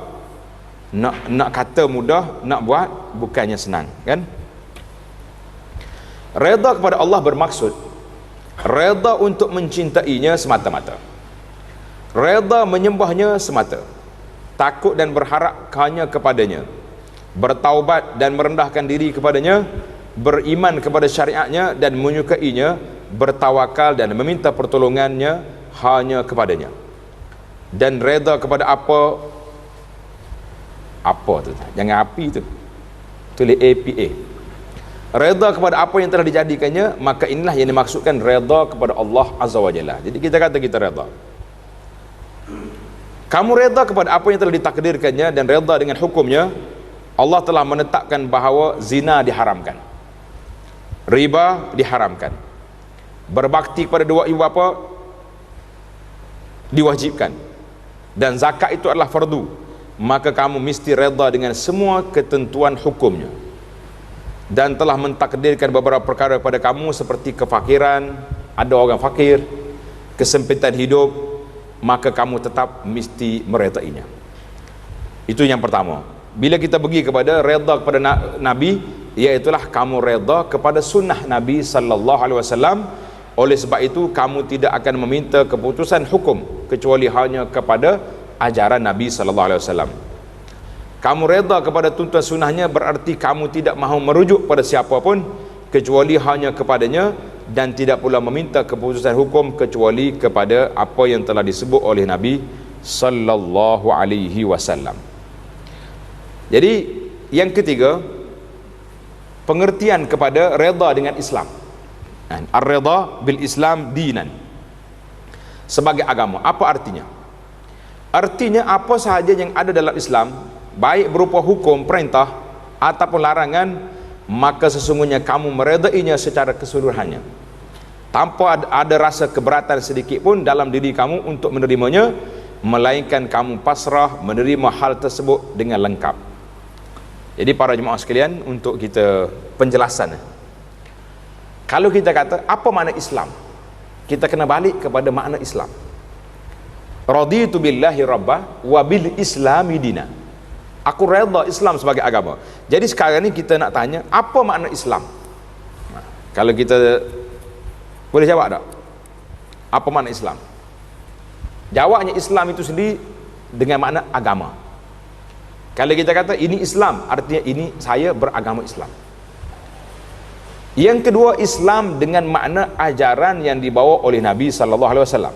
nak kata mudah, nak buat bukannya senang, kan? Reda kepada Allah bermaksud reda untuk mencintainya semata-mata, reda menyembahnya semata, takut dan berharap hanya kepadanya, bertaubat dan merendahkan diri kepadanya, beriman kepada syariatnya dan menyukainya, bertawakal dan meminta pertolongannya hanya kepadanya, dan reda kepada apa tu, jangan api tu, tulis APA, reda kepada apa yang telah dijadikannya. Maka inilah yang dimaksudkan reda kepada Allah Azza wa Jalla. Jadi kita kata kita reda, kamu reda kepada apa yang telah ditakdirkannya dan reda dengan hukumnya. Allah telah menetapkan bahawa zina diharamkan, riba diharamkan, berbakti kepada dua ibu bapa diwajibkan, dan zakat itu adalah fardu. Maka kamu mesti reda dengan semua ketentuan hukumnya, dan telah mentakdirkan beberapa perkara pada kamu seperti kefakiran, ada orang fakir, kesempitan hidup, maka kamu tetap mesti meredainya. Itu yang pertama. Bila kita pergi kepada reda kepada Nabi, iaitulah kamu reda kepada sunnah Nabi sallallahu alaihi wasallam. Oleh sebab itu kamu tidak akan meminta keputusan hukum kecuali hanya kepada ajaran Nabi sallallahu alaihi wasallam. Kamu reda kepada tuntunan sunnahnya berarti kamu tidak mahu merujuk pada siapa pun kecuali hanya kepadanya, dan tidak pula meminta keputusan hukum kecuali kepada apa yang telah disebut oleh Nabi sallallahu alaihi wasallam. Jadi yang ketiga, pengertian kepada reda dengan Islam. Ar-reda bil Islam dinan, sebagai agama. Apa artinya? Artinya apa sahaja yang ada dalam Islam, baik berupa hukum, perintah ataupun larangan, maka sesungguhnya kamu meredainya secara keseluruhannya, tanpa ada rasa keberatan sedikit pun dalam diri kamu untuk menerimanya, melainkan kamu pasrah menerima hal tersebut dengan lengkap. Jadi para jemaah sekalian, untuk kita penjelasan, kalau kita kata apa makna Islam, kita kena balik kepada makna Islam. Raditu billahi rabbah wa bil islami dina. Aku reda Islam sebagai agama. Jadi sekarang ni kita nak tanya, apa makna Islam? Kalau kita boleh jawab tak? Apa makna Islam? Jawabnya, Islam itu sendiri dengan makna agama. Kalau kita kata ini Islam, artinya ini saya beragama Islam. Yang kedua, Islam dengan makna ajaran yang dibawa oleh Nabi sallallahu alaihi wasallam.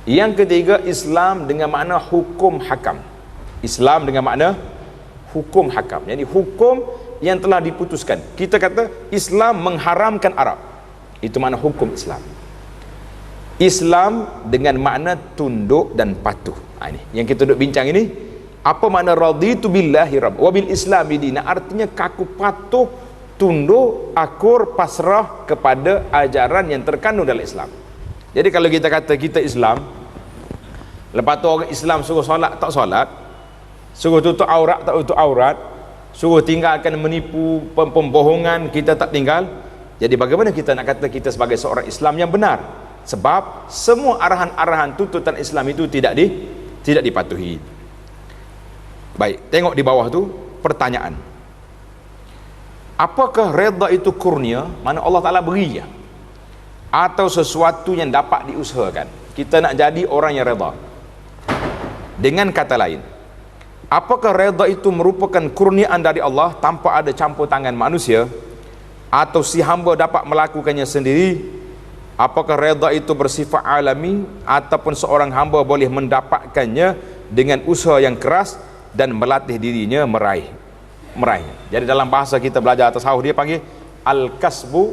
Yang ketiga, Islam dengan makna hukum hakam. Islam dengan makna hukum hakam, jadi hukum yang telah diputuskan. Kita kata Islam mengharamkan arak, itu makna hukum Islam. Islam dengan makna tunduk dan patuh. Ini yang kita duk bincang ini. Apa makna raditu billahi rabb wa bil islami dina? Artinya kaku patuh, tunduk, akur, pasrah kepada ajaran yang terkandung dalam Islam. Jadi kalau kita kata kita Islam, lepas tu orang Islam suruh solat tak solat, suruh tutup aurat tak tutup aurat, suruh tinggalkan menipu, pembohongan, kita tak tinggal. Jadi bagaimana kita nak kata kita sebagai seorang Islam yang benar? Sebab semua arahan-arahan tuntutan Islam itu tidak dipatuhi. Baik, tengok di bawah tu pertanyaan. Apakah reda itu kurnia, mana Allah Ta'ala beri ya, atau sesuatu yang dapat diusahakan? Kita nak jadi orang yang reda. Dengan kata lain, apakah reda itu merupakan kurniaan dari Allah tanpa ada campur tangan manusia, atau si hamba dapat melakukannya sendiri? Apakah reda itu bersifat alami, ataupun seorang hamba boleh mendapatkannya dengan usaha yang keras, dan melatih dirinya meraihnya. Jadi dalam bahasa kita belajar tasawuf dia panggil al-kasbu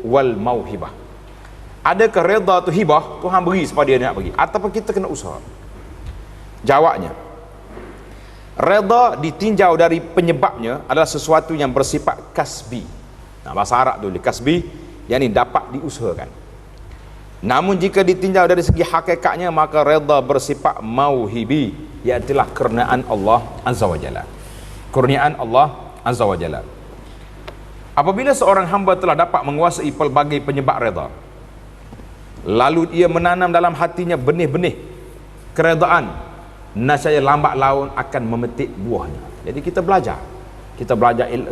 wal mauhibah. Adakah redha tu hibah, Tuhan beri sebab dia nak bagi, ataupun kita kena usaha? Jawabnya, redha ditinjau dari penyebabnya adalah sesuatu yang bersifat kasbi. Nah, bahasa Arab tu kasbi, yang ni dapat diusahakan. Namun jika ditinjau dari segi hakikatnya, maka redha bersifat mauhibi, iaitulah kurniaan Allah Azza wa Jalla. Kurniaan Allah Azza wa Jalla. Apabila seorang hamba telah dapat menguasai pelbagai penyebab redha, lalu ia menanam dalam hatinya benih-benih keredaan, nascaya lambat laun akan memetik buahnya. Jadi kita belajar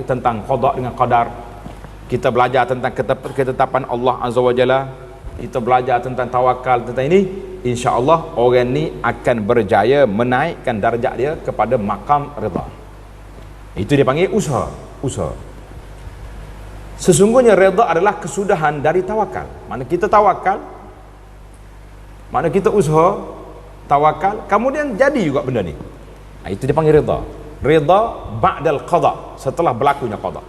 tentang qada dengan qadar, kita belajar tentang ketetapan Allah Azza wa Jalla, kita belajar tentang tawakal, tentang ini, insya-Allah orang ni akan berjaya menaikkan darjat dia kepada maqam redha. Itu dia panggil usaha. Sesungguhnya redha adalah kesudahan dari tawakal. Mana kita tawakal, mana kita usaha tawakal, kemudian jadi juga benda ni. Itu dia panggil redha. Redha ba'dal qada, setelah berlakunya qada.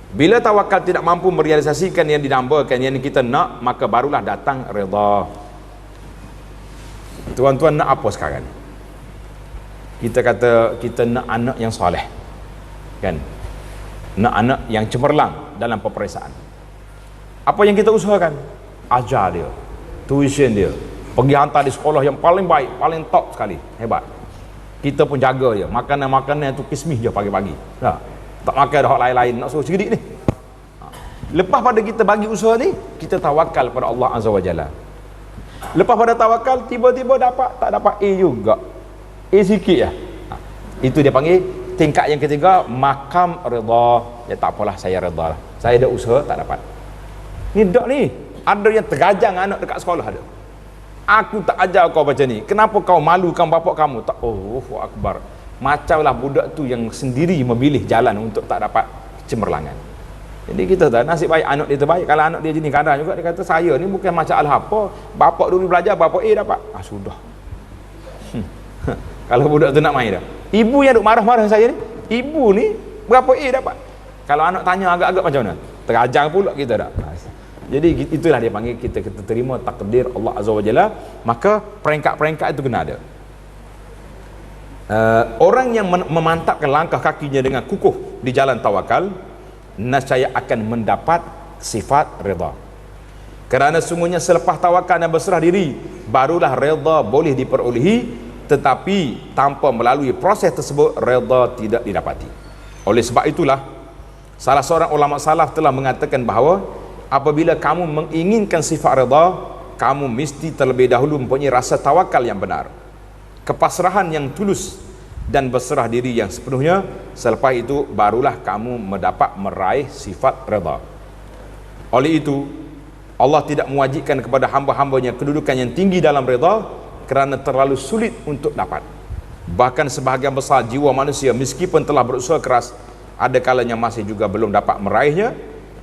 Bila tawakal tidak mampu merealisasikan yang didambakan, yang kita nak, maka barulah datang redha. Tuan-tuan nak apa sekarang? Kita kata kita nak anak yang soleh, kan? Nak anak yang cemerlang dalam peperiksaan. Apa yang kita usahakan? Ajar dia, tuition dia, pergi hantar di sekolah yang paling baik, paling top sekali, hebat. Kita pun jaga dia, makanan tu kismis je pagi-pagi. Tak makan dah lain-lain, nak suruh cerdik ni. Lepas pada kita bagi usaha ni, kita tawakal pada Allah Azza wa Jalla. Lepas pada tawakal, tiba-tiba tak dapat A juga, A sikit ya. Itu dia panggil tingkat yang ketiga, maqam redha. Ya tak apalah, saya redha lah, saya dah usaha tak dapat. Ni dak ni, ada yang tergajang anak dekat sekolah ada. Aku tak ajar kau macam ni, kenapa kau malukan bapak kamu? Tak, Allahu Akbar. Macamlah budak tu yang sendiri memilih jalan untuk tak dapat cemerlangan. Jadi kita tahu nasib baik anak dia terbaik. Kalau anak dia jenis kadang juga, dia kata saya ni bukan masalah apa, bapak dulu belajar, bapak A dapat. Sudah. Kalau budak tu nak main dah. Ibu yang duk marah-marah saya ni, ibu ni berapa A dapat. Kalau anak tanya agak-agak macam mana, terajang pula kita dah. Jadi itulah dia panggil kita terima takdir Allah Azza wa Jalla. Maka peringkat-peringkat itu kena ada. Orang yang memantapkan langkah kakinya dengan kukuh di jalan tawakal, nescaya akan mendapat sifat redha. Kerana sungguhnya selepas tawakal dan berserah diri, barulah redha boleh diperolehi, tetapi tanpa melalui proses tersebut, redha tidak didapati. Oleh sebab itulah, salah seorang ulama salaf telah mengatakan bahawa apabila kamu menginginkan sifat redha, kamu mesti terlebih dahulu mempunyai rasa tawakal yang benar, kepasrahan yang tulus dan berserah diri yang sepenuhnya. Selepas itu barulah kamu mendapat meraih sifat redha. Oleh itu Allah tidak mewajibkan kepada hamba-hambanya kedudukan yang tinggi dalam redha, kerana terlalu sulit untuk dapat. Bahkan sebahagian besar jiwa manusia meskipun telah berusaha keras, ada kalanya masih juga belum dapat meraihnya.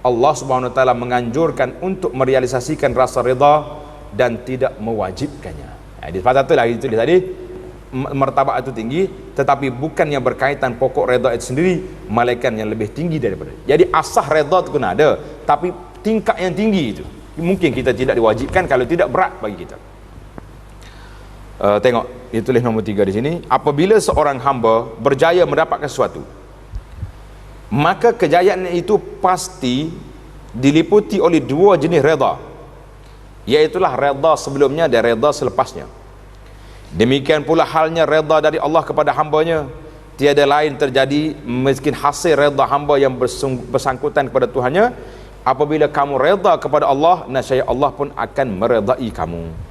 Allah Subhanahu wa taala menganjurkan untuk merealisasikan rasa redha dan tidak mewajibkannya. Di pasal itulah itu dia tadi, martabat itu tinggi, tetapi bukan yang berkaitan pokok redha itu sendiri, melainkan yang lebih tinggi daripada. Jadi asah redha itu kena ada, tapi tingkat yang tinggi itu mungkin kita tidak diwajibkan, kalau tidak berat bagi kita. Tengok, itu tulis nombor 3 di sini. Apabila seorang hamba berjaya mendapatkan sesuatu, maka kejayaan itu pasti diliputi oleh dua jenis redha, iaitulah redha sebelumnya dan redha selepasnya. Demikian pula halnya redha dari Allah kepada hambanya, tiada lain terjadi miskin hasil redha hamba yang bersangkutan kepada Tuhannya. Apabila kamu redha kepada Allah, nescaya Allah pun akan meredai kamu.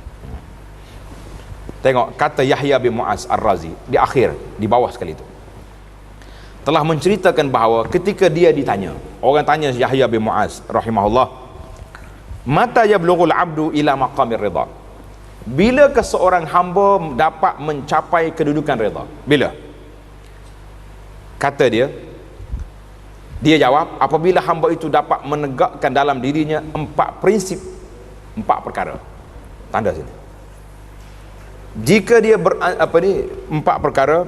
Tengok kata Yahya bin Mu'az Ar-Razi di akhir, di bawah sekali itu, telah menceritakan bahawa ketika dia ditanya, orang tanya Yahya bin Mu'az rahimahullah, mata yablughul abdu ila maqamir ridha, bila ke seorang hamba dapat mencapai kedudukan redha? Bila? Kata dia jawab, apabila hamba itu dapat menegakkan dalam dirinya 4 prinsip, 4 perkara. Tanda sini. Jika dia empat perkara,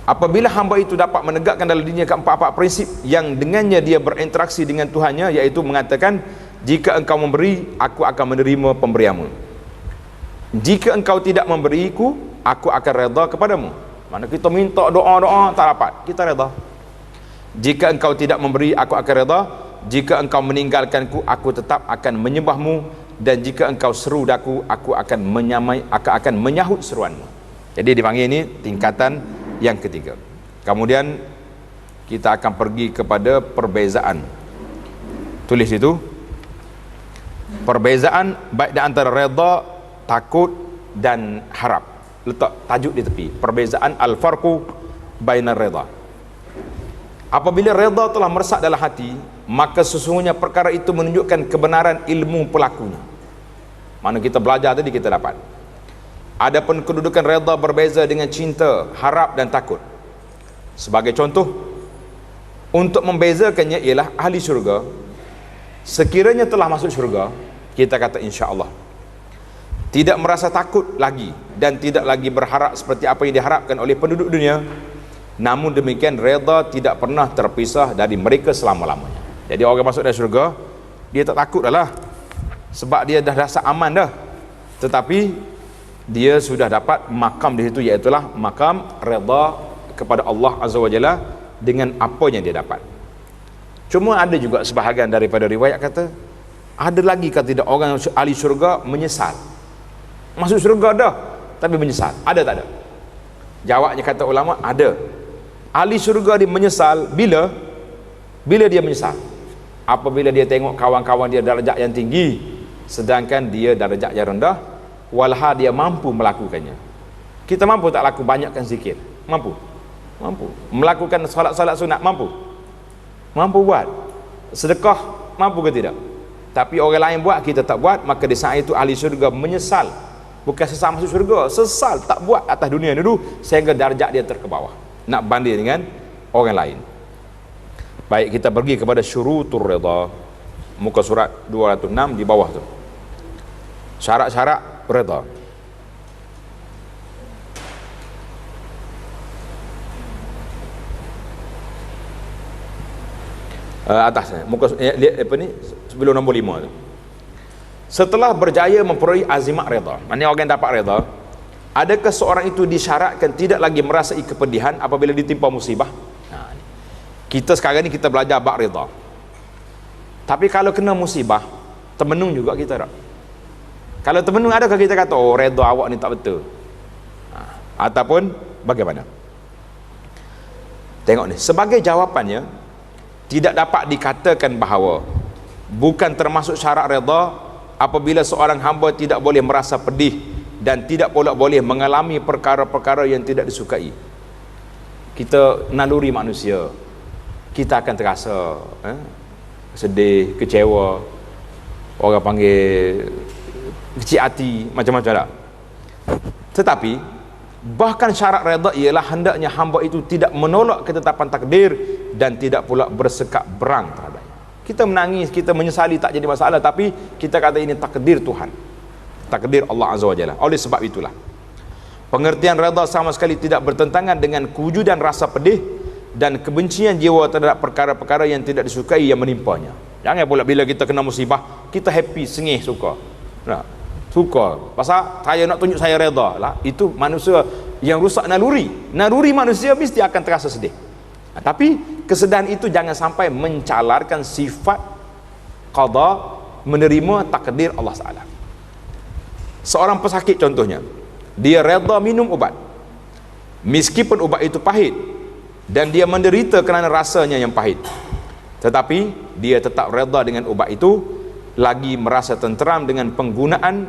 apabila hamba itu dapat menegakkan dalam dirinya keempat-empat prinsip yang dengannya dia berinteraksi dengan Tuhannya, iaitu mengatakan, jika engkau memberi, aku akan menerima pemberianmu. Jika engkau tidak memberiku, aku akan reda kepadamu. Mana kita minta doa-doa tak dapat, kita reda. Jika engkau tidak memberi, aku akan reda. Jika engkau meninggalkanku, aku tetap akan menyembahmu. Dan jika engkau seru daku, aku akan menyahut seruanmu. Jadi dipanggil ini tingkatan yang ketiga. Kemudian kita akan pergi kepada perbezaan. Tulis itu, perbezaan baik di antara reda, takut dan harap. Letak tajuk di tepi, perbezaan al-farqu bainar reda. Apabila reda telah meresap dalam hati, maka sesungguhnya perkara itu menunjukkan kebenaran ilmu pelakunya. Mana kita belajar tadi kita dapat. Adapun kedudukan reda berbeza dengan cinta, harap dan takut. Sebagai contoh, untuk membezakannya ialah ahli syurga, sekiranya telah masuk syurga, kita kata insya-Allah, tidak merasa takut lagi dan tidak lagi berharap seperti apa yang diharapkan oleh penduduk dunia. Namun demikian reda tidak pernah terpisah dari mereka selama-lamanya. Jadi orang masuk dalam syurga, dia tak takut dah lah, sebab dia dah rasa aman dah. Tetapi dia sudah dapat makam di situ, iaitulah makam reda kepada Allah Azza wa Jalla dengan apa yang dia dapat. Cuma ada juga sebahagian daripada riwayat kata, ada lagi kata tidak orang ahli syurga menyesal. Masuk syurga dah tapi menyesal. Ada tak ada? Jawabnya kata ulama, ada. Ahli syurga dia menyesal bila dia menyesal, apabila dia tengok kawan-kawan dia darjat yang tinggi sedangkan dia darjat yang rendah, walha dia mampu melakukannya. Kita mampu tak laku banyakkan zikir? Mampu melakukan solat-solat sunat? Mampu buat sedekah? Mampu ke tidak? Tapi orang lain buat, kita tak buat, maka di saat itu ahli syurga menyesal. Bukan sesal masuk syurga, sesal tak buat atas dunia dulu sehingga darjat dia terbawah, nak banding dengan orang lain. Baik, kita pergi kepada syurutur rida, muka surat 206 di bawah tu, syarat-syarat rida. Atasnya muka lihat apa ni, sebelum nombor 5 tu. Setelah berjaya memperoleh azimat rida, maknanya orang yang dapat rida, adakah seorang itu disyaratkan tidak lagi merasai kepedihan apabila ditimpa musibah? Kita sekarang ni kita belajar bab rida, tapi kalau kena musibah termenung juga kita tak? Kalau termenung, adakah kita kata oh rida awak ni tak betul? Ataupun bagaimana? Tengok ni, sebagai jawapannya, tidak dapat dikatakan bahawa bukan termasuk syarat rida apabila seorang hamba tidak boleh merasa pedih dan tidak pula boleh mengalami perkara-perkara yang tidak disukai. Kita naluri manusia, kita akan terasa sedih, kecewa, orang panggil kecil hati, macam-macam tak. Tetapi bahkan syarat reda ialah hendaknya hamba itu tidak menolak ketetapan takdir dan tidak pula bersekak berang terhadapnya. Kita menangis, kita menyesali tak jadi masalah, tapi kita kata ini takdir Tuhan, takdir Allah Azza wa Jalla. Oleh sebab itulah pengertian reda sama sekali tidak bertentangan dengan kewujudan rasa pedih dan kebencian jiwa terhadap perkara-perkara yang tidak disukai yang menimpanya. Jangan pula bila kita kena musibah kita happy, sengih, suka. Nah, suka pasal saya nak tunjuk saya reda lah. Itu manusia yang rusak naluri manusia mesti akan terasa sedih. Tapi kesedihan itu jangan sampai mencalarkan sifat qada, menerima takdir Allah Taala. Seorang pesakit contohnya, dia reda minum ubat meskipun ubat itu pahit dan dia menderita kerana rasanya yang pahit, tetapi dia tetap reda dengan ubat itu, lagi merasa tenteram dengan penggunaan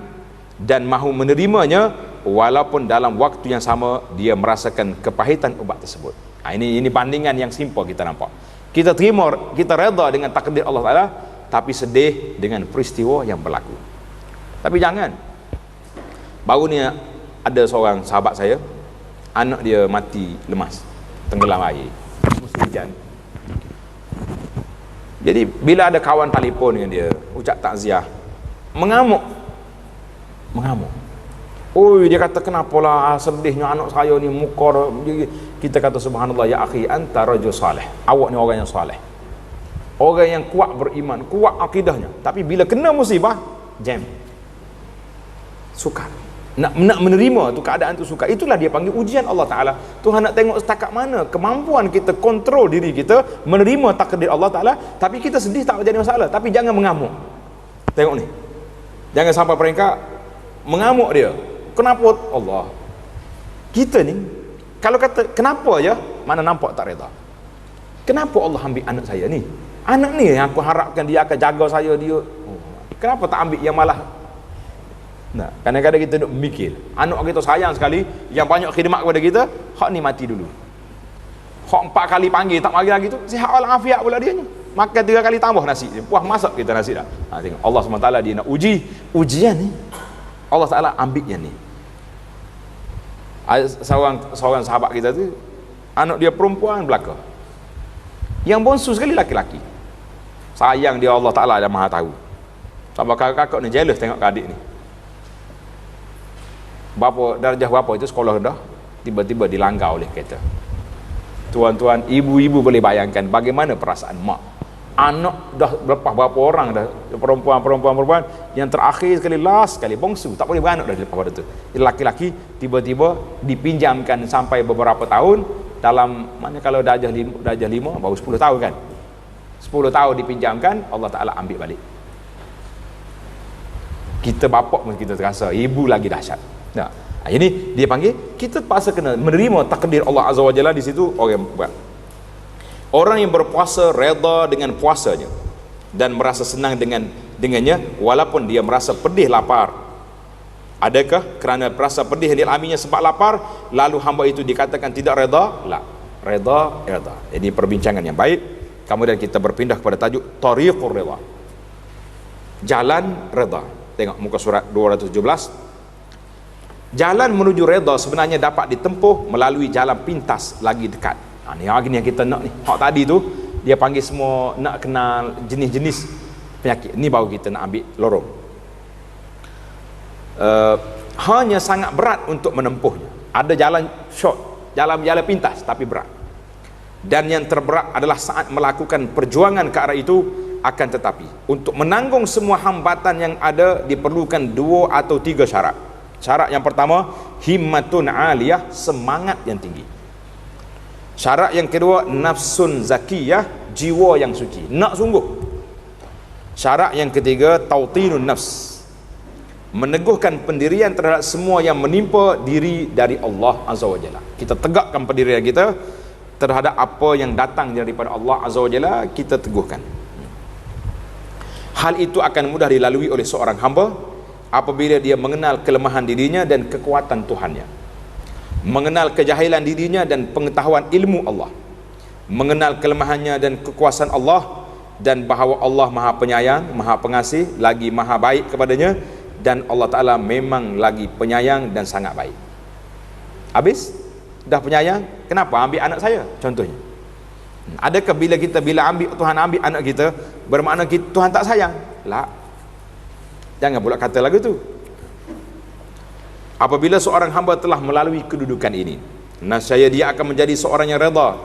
dan mahu menerimanya walaupun dalam waktu yang sama dia merasakan kepahitan ubat tersebut. Ini bandingan yang simple kita nampak. Kita terima, kita reda dengan takdir Allah Taala, tapi sedih dengan peristiwa yang berlaku. Tapi jangan, baru ni ada seorang sahabat saya, anak dia mati lemas, tenggelam air, musim hujan. Jadi bila ada kawan telefon dengan dia, ucap takziah, mengamuk. mengamuk. Oi, dia kata kenapalah sedihnya anak saya ni muka. Kita kata subhanallah, ya akhi anta rajul salih. Awak ni orang yang saleh. Orang yang kuat beriman, kuat akidahnya. Tapi bila kena musibah, jam. Sukar. Nak menerima tu keadaan tu sukar. Itulah dia panggil ujian Allah Taala. Tuhan nak tengok setakat mana kemampuan kita kontrol diri kita menerima takdir Allah Taala. Tapi kita sedih tak jadi masalah. Tapi jangan mengamuk. Tengok ni. Jangan sampai peringkat mengamuk dia. Kenapa Allah? Kita ni kalau kata kenapa je, mana nampak tak reda. Kenapa Allah ambil anak saya ni? Anak ni yang aku harapkan dia akan jaga saya dia. Kenapa tak ambil yang malah? Nah, kadang-kadang kita duk mikir, anak kita sayang sekali, yang banyak khidmat kepada kita, hak ni mati dulu. Hak 4 kali panggil tak mari lagi tu, sihat walafiat pula dia ni. Makan 3 kali tambah nasi, puas masak kita nasi dah. Ha, tengok Allah SWT dia nak uji, ujian ni Allah Taala ambil yang ni. Seorang sahabat kita tu, anak dia perempuan belaka. Yang bonsu sekali laki-laki. Sayang dia Allah Taala yang Maha tahu. Sampai kakak-kakak ni jealous tengok adik ni. Bapa darjah bapa itu sekolah rendah, tiba-tiba dilanggar oleh kereta. Tuan-tuan, ibu-ibu boleh bayangkan bagaimana perasaan mak. Anak dah lepas berapa orang dah, perempuan yang terakhir sekali, last sekali, bongsu, tak boleh beranak dah lepas pada tu. Laki-laki tiba-tiba dipinjamkan sampai beberapa tahun, dalam mana kalau darjah 5 baru 10 tahun kan. 10 tahun dipinjamkan, Allah Taala ambil balik. Kita bapak pun kita terasa, ibu lagi dahsyat. Nah, ini dia panggil kita terpaksa kena menerima takdir Allah Azza wa Jalla. Di situ orang buat. Orang yang berpuasa reda dengan puasanya dan merasa senang dengannya walaupun dia merasa pedih lapar. Adakah kerana merasa pedih yang dialaminya sebab lapar lalu hamba itu dikatakan tidak reda? La. Reda. Ini perbincangan yang baik. Kemudian kita berpindah kepada tajuk Tariqur Reda. Jalan reda. Tengok muka surat 217. Jalan menuju reda sebenarnya dapat ditempuh melalui jalan pintas lagi dekat. Ni yang kita nak ni. Hak tadi tu dia panggil semua nak kenal jenis-jenis penyakit. Ni baru kita nak ambil lorong. Hanya sangat berat untuk menempuhnya. Ada jalan short, jalan pintas tapi berat. Dan yang terberat adalah saat melakukan perjuangan ke arah itu. Akan tetapi untuk menanggung semua hambatan yang ada diperlukan 2 atau 3 syarat. Syarat yang pertama, himmatun aliyah, semangat yang tinggi. Syarat yang kedua, nafsun zakiyah, jiwa yang suci, nak sungguh. Syarat yang ketiga, tautinun nafs, meneguhkan pendirian terhadap semua yang menimpa diri dari Allah Azza wa Jalla. Kita tegakkan pendirian kita terhadap apa yang datang daripada Allah Azza wa Jalla, kita teguhkan. Hal itu akan mudah dilalui oleh seorang hamba apabila dia mengenal kelemahan dirinya dan kekuatan Tuhannya, mengenal kejahilan dirinya dan pengetahuan ilmu Allah, mengenal kelemahannya dan kekuasaan Allah, dan bahawa Allah Maha Penyayang, Maha Pengasih, lagi Maha Baik kepadanya, dan Allah Ta'ala memang lagi penyayang dan sangat baik. Habis? Dah penyayang, kenapa ambil anak saya? Contohnya, adakah bila Tuhan ambil anak kita bermakna Tuhan tak sayang? La. Jangan pula kata lagu tu. Apabila seorang hamba telah melalui kedudukan ini, nescaya dia akan menjadi seorang yang reda,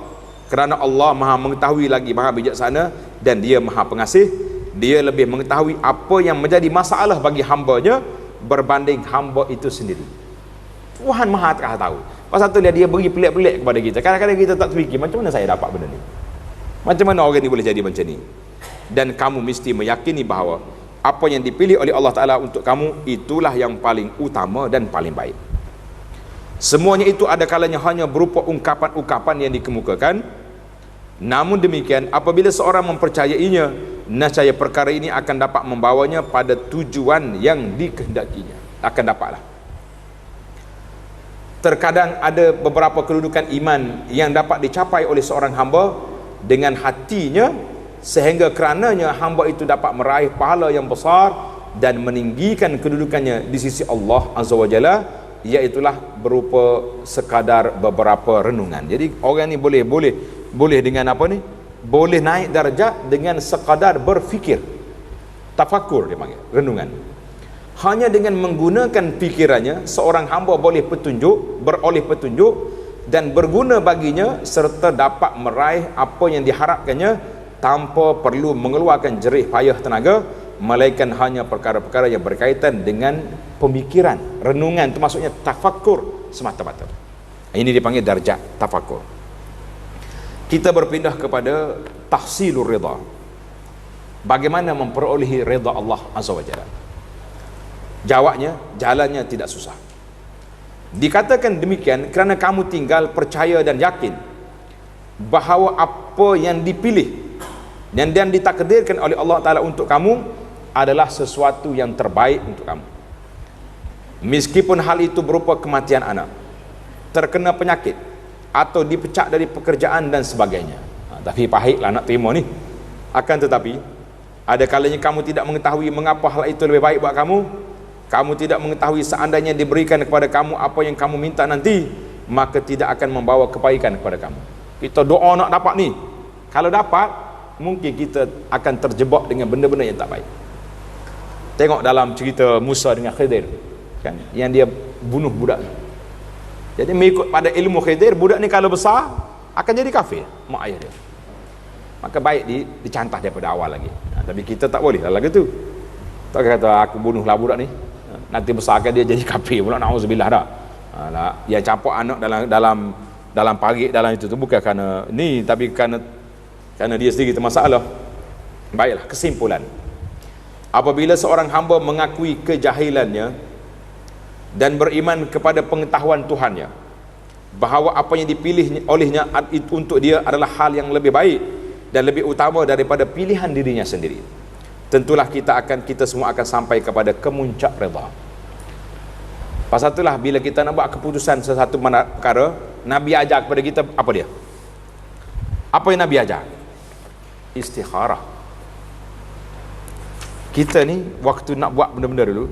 kerana Allah Maha mengetahui lagi Maha bijaksana, dan dia Maha pengasih. Dia lebih mengetahui apa yang menjadi masalah bagi hambanya berbanding hamba itu sendiri. Tuhan Maha tahu. Pasal tu dia beri pelik-pelik kepada kita. Kadang-kadang kita tak terfikir, macam mana saya dapat benda ni, macam mana orang ni boleh jadi macam ni. Dan kamu mesti meyakini bahawa apa yang dipilih oleh Allah Ta'ala untuk kamu, itulah yang paling utama dan paling baik. Semuanya itu ada kalanya hanya berupa ungkapan-ungkapan yang dikemukakan. Namun demikian, apabila seorang mempercayainya, nescaya perkara ini akan dapat membawanya pada tujuan yang dikehendakinya. Akan dapatlah. Terkadang ada beberapa kedudukan iman yang dapat dicapai oleh seorang hamba dengan hatinya, sehingga kerananya hamba itu dapat meraih pahala yang besar dan meninggikan kedudukannya di sisi Allah Azza wa Jalla, iaitulah berupa sekadar beberapa renungan. Jadi orang ni boleh dengan apa ni? Boleh naik darjat dengan sekadar berfikir. Tafakur dia panggil, renungan. Hanya dengan menggunakan fikirannya seorang hamba boleh beroleh petunjuk dan berguna baginya serta dapat meraih apa yang diharapkannya tanpa perlu mengeluarkan jerih payah tenaga, melainkan hanya perkara-perkara yang berkaitan dengan pemikiran, renungan, itu maksudnya tafakkur semata-mata. Ini dipanggil darjat tafakkur. Kita berpindah kepada tahsilur ridha. Bagaimana memperolehi ridha Allah Azza wa Jalla? Jawabnya, jalannya tidak susah. Dikatakan demikian kerana kamu tinggal percaya dan yakin bahawa apa yang dipilih dan ditakdirkan oleh Allah Ta'ala untuk kamu adalah sesuatu yang terbaik untuk kamu. Meskipun hal itu berupa kematian anak, terkena penyakit, atau dipecat dari pekerjaan dan sebagainya. Tapi pahitlah nak terima ni. Akan tetapi ada kalanya kamu tidak mengetahui mengapa hal itu lebih baik buat kamu. Kamu tidak mengetahui seandainya diberikan kepada kamu apa yang kamu minta nanti, maka tidak akan membawa kebaikan kepada kamu. Kita doa nak dapat ni, kalau dapat mungkin kita akan terjebak dengan benda-benda yang tak baik. Tengok dalam cerita Musa dengan Khidir, kan, yang dia bunuh budak. Jadi mengikut pada ilmu Khidir, budak ni kalau besar akan jadi kafir mak ayah dia. Maka baik dicantah daripada awal lagi. Tapi kita tak boleh lah lagu tu. Tak kata aku bunuhlah budak ni, nanti besarkan dia jadi kafir pula, na'udzubillah dah. Dia campur anak dalam parit dalam itu tu bukan kerana ni, tapi kerana dia sendiri termasalah. Baiklah, kesimpulan. Apabila seorang hamba mengakui kejahilannya dan beriman kepada pengetahuan Tuhannya, bahawa apa yang dipilih olehnya untuk dia adalah hal yang lebih baik dan lebih utama daripada pilihan dirinya sendiri, tentulah kita semua akan sampai kepada kemuncak redha. Pasal itulah bila kita nak buat keputusan sesuatu perkara, Nabi ajar kepada kita apa dia? Apa yang Nabi ajar? Istikharah. Kita ni waktu nak buat benda-benda dulu,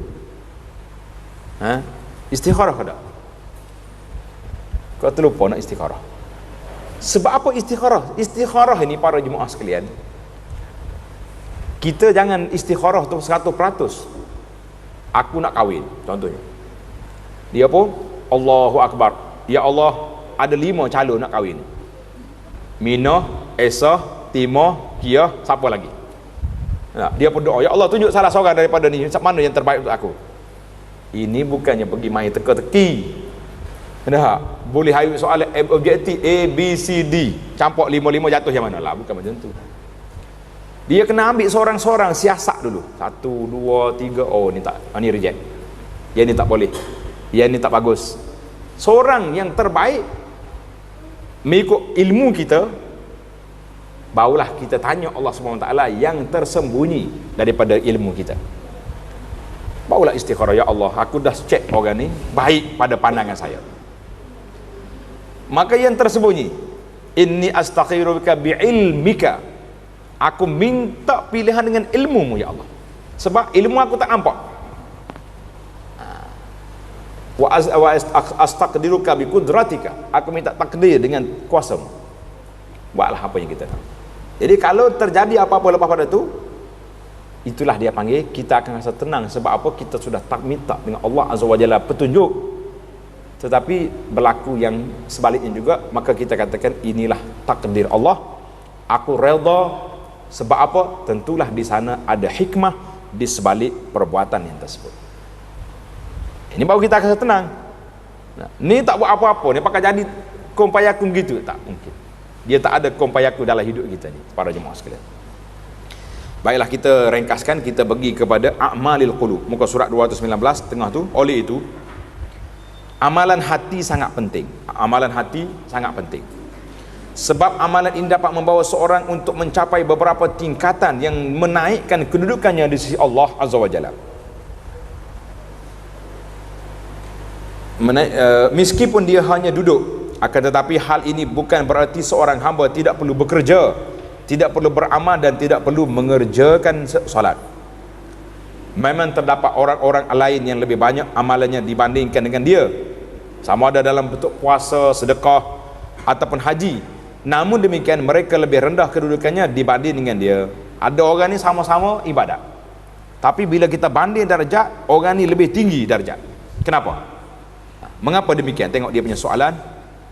istikharah ke tak? Kau terlupa nak istikharah. Sebab apa istikharah? Istikharah ini para jemaah sekalian, kita jangan istikharah tu 100%. Aku nak kahwin contohnya, dia pun Allahu Akbar, ya Allah ada 5 calon nak kahwin, Minah, Esa, Timah, Kia, siapa lagi? Dia pun doa, ya Allah tunjuk salah seorang daripada ni, mana yang terbaik untuk aku. Ini bukannya pergi main teka-teki. Boleh hayut soalan objektif A, B, C, D, campur 5-5 jatuh yang mana lah, bukan macam tu. Dia kena ambil seorang-seorang, siasat dulu, 1, 2, 3, oh ni tak, ni reject, yang ni tak boleh, yang ni tak bagus. Seorang yang terbaik mengikut ilmu kita, barulah kita tanya Allah SWT yang tersembunyi daripada ilmu kita. Barulah istikharah, ya Allah aku dah cek orang ni baik pada pandangan saya, maka yang tersembunyi, inni astakhiruka bi'ilmika, aku minta pilihan dengan ilmumu ya Allah, sebab ilmu aku tak nampak. Wa astaqdiruka bi qudratika, aku minta takdir dengan kuasamu. Buatlah apa yang kita tahu. Jadi kalau terjadi apa-apa lepas pada tu, itulah dia panggil kita akan rasa tenang. Sebab apa? Kita sudah tak minta dengan Allah Azza wa Jalla petunjuk, tetapi berlaku yang sebaliknya juga, maka kita katakan inilah takdir Allah, aku redha. Sebab apa? Tentulah di sana ada hikmah di sebalik perbuatan yang tersebut. Ini baru kita akan rasa tenang. Ni tak buat apa-apa, ni pakai jadi kumpayakum gitu, tak mungkin. Dia tak ada kumpayakum dalam hidup kita ni, para jemaah sekalian. Baiklah, kita ringkaskan, kita pergi kepada a'malil qulub, muka surat 219 tengah tu. Oleh itu, amalan hati sangat penting. Amalan hati sangat penting. Sebab amalan ini dapat membawa seorang untuk mencapai beberapa tingkatan yang menaikkan kedudukannya di sisi Allah Azza wa Jalla. Meskipun dia hanya duduk, akan tetapi hal ini bukan berarti seorang hamba tidak perlu bekerja, tidak perlu beramal dan tidak perlu mengerjakan solat. Memang terdapat orang-orang lain yang lebih banyak amalannya dibandingkan dengan dia, sama ada dalam bentuk puasa, sedekah ataupun haji. Namun demikian mereka lebih rendah kedudukannya dibanding dengan dia. Ada orang ni sama-sama ibadat, Tapi bila kita banding darjat, orang ni lebih tinggi darjat. Kenapa? Mengapa demikian? Tengok dia punya soalan.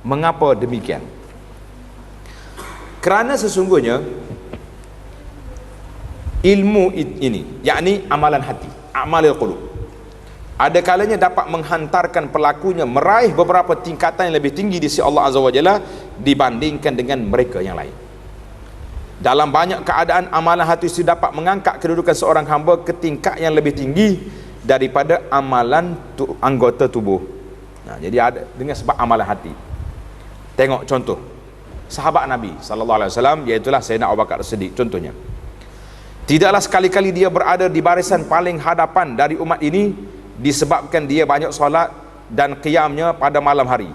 Mengapa demikian? Kerana sesungguhnya ilmu ini, yakni amalan hati, amalul qulub, ada kalanya dapat menghantarkan pelakunya meraih beberapa tingkatan yang lebih tinggi di sisi Allah Azza wa Jalla dibandingkan dengan mereka yang lain. Dalam banyak keadaan amalan hati itu dapat mengangkat kedudukan seorang hamba ke tingkat yang lebih tinggi daripada amalan anggota tubuh. Jadi ada dengan sebab amalan hati. Tengok contoh sahabat Nabi sallallahu alaihi wasallam, iaitulah Sayyidina Abu Bakar As-Siddiq contohnya. Tidaklah sekali-kali dia berada di barisan paling hadapan dari umat ini disebabkan dia banyak solat dan qiyamnya pada malam hari.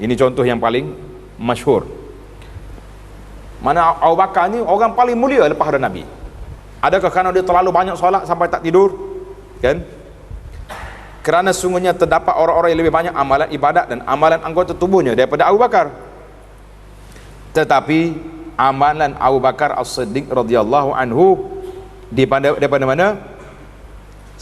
Ini contoh yang paling masyhur. Mana Abu Bakar ni orang paling mulia lepas ada Nabi. Adakah kerana dia terlalu banyak solat sampai tak tidur? Kan? Kerana sungguhnya terdapat orang-orang yang lebih banyak amalan ibadat dan amalan anggota tubuhnya daripada Abu Bakar. Tetapi amalan Abu Bakar As-Siddiq radhiyallahu anhu daripada mana?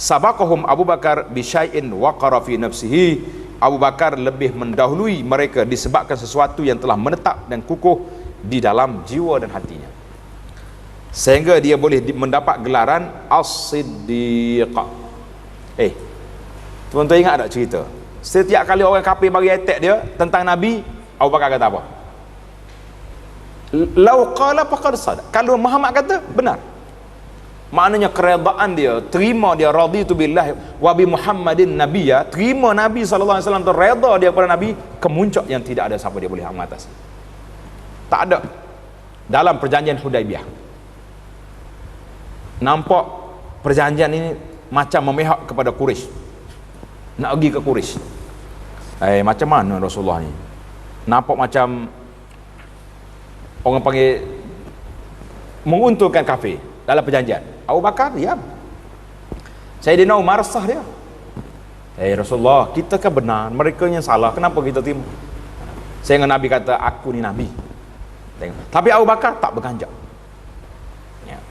Sabaqahum Abu Bakar bi syai'in waqara fi nafsihi. Abu Bakar lebih mendahului mereka disebabkan sesuatu yang telah menetap dan kukuh di dalam jiwa dan hatinya, sehingga dia boleh mendapat gelaran As-Siddiq. Tuan-tuan ingat tak cerita? Setiap kali orang kafir bagi attack dia tentang Nabi, Abu Bakar kata apa? Lau qala faqad sadaq. Kalau Muhammad kata, benar. Maknanya keredaan dia, terima dia, raditu billahi wa bi Muhammadin nabiyya, terima Nabi sallallahu alaihi wasallam, terreda dia kepada Nabi, kemuncak yang tidak ada siapa dia boleh mengatasi. Tak ada. Dalam perjanjian Hudaibiyah, nampak perjanjian ini macam memihak kepada Quraisy, nak pergi ke Quraisy. Macam mana Rasulullah ni? Nampak macam orang panggil menguntungkan kafir dalam perjanjian. Abu Bakar diam. Sayyidina Umar sah dia. Rasulullah, kita kan benar, mereka yang salah, kenapa kita terima? Sehingga Nabi kata, aku ni Nabi. Tengok. Tapi Abu Bakar tak berganjak.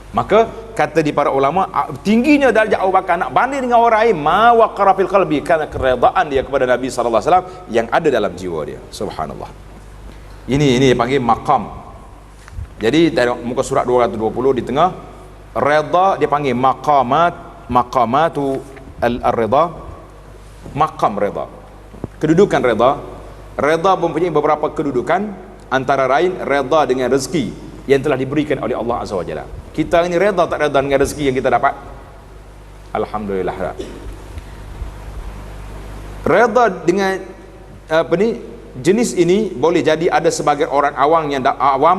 Maka kata di para ulama, tingginya darjat Abu Bakar nak banding dengan orang lain, ma waqara fil qalbi, kerana keredaan dia kepada Nabi sallallahu alaihi wasallam yang ada dalam jiwa dia. Subhanallah. Ini dipanggil maqam. Jadi tengok muka surat 220 di tengah, redha dia panggil maqamatu al-ridha, maqam redha. Kedudukan redha. Redha mempunyai beberapa kedudukan, antara lain redha dengan rezeki yang telah diberikan oleh Allah Azza wa Jalla. Kita ini redha tak redha dengan rezeki yang kita dapat? Alhamdulillah. Redha dengan jenis ini boleh jadi ada sebagai orang awam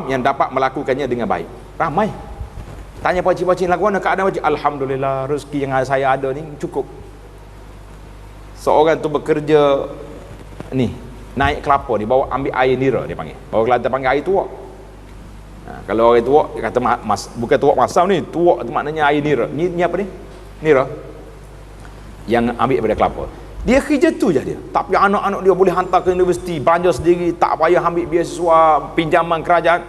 yang dapat melakukannya dengan baik. Ramai. Tanya pakcik-pakcik lagu mana keadaan pakcik? Alhamdulillah, rezeki yang saya ada ni cukup. Seorang tu bekerja ni, naik kelapa, dia bawa ambil air nira, dia panggil. Bawa Kelantan panggil air tuak. Kalau air tuak, dia kata bukan tuak masam ni, tuak tu maknanya air nira. Ni apa ni? Nira. Yang ambil daripada kelapa. Dia kerja tu je dia. Tapi anak-anak dia boleh hantar ke universiti, belanja sendiri, tak payah ambil beasiswa, pinjaman kerajaan.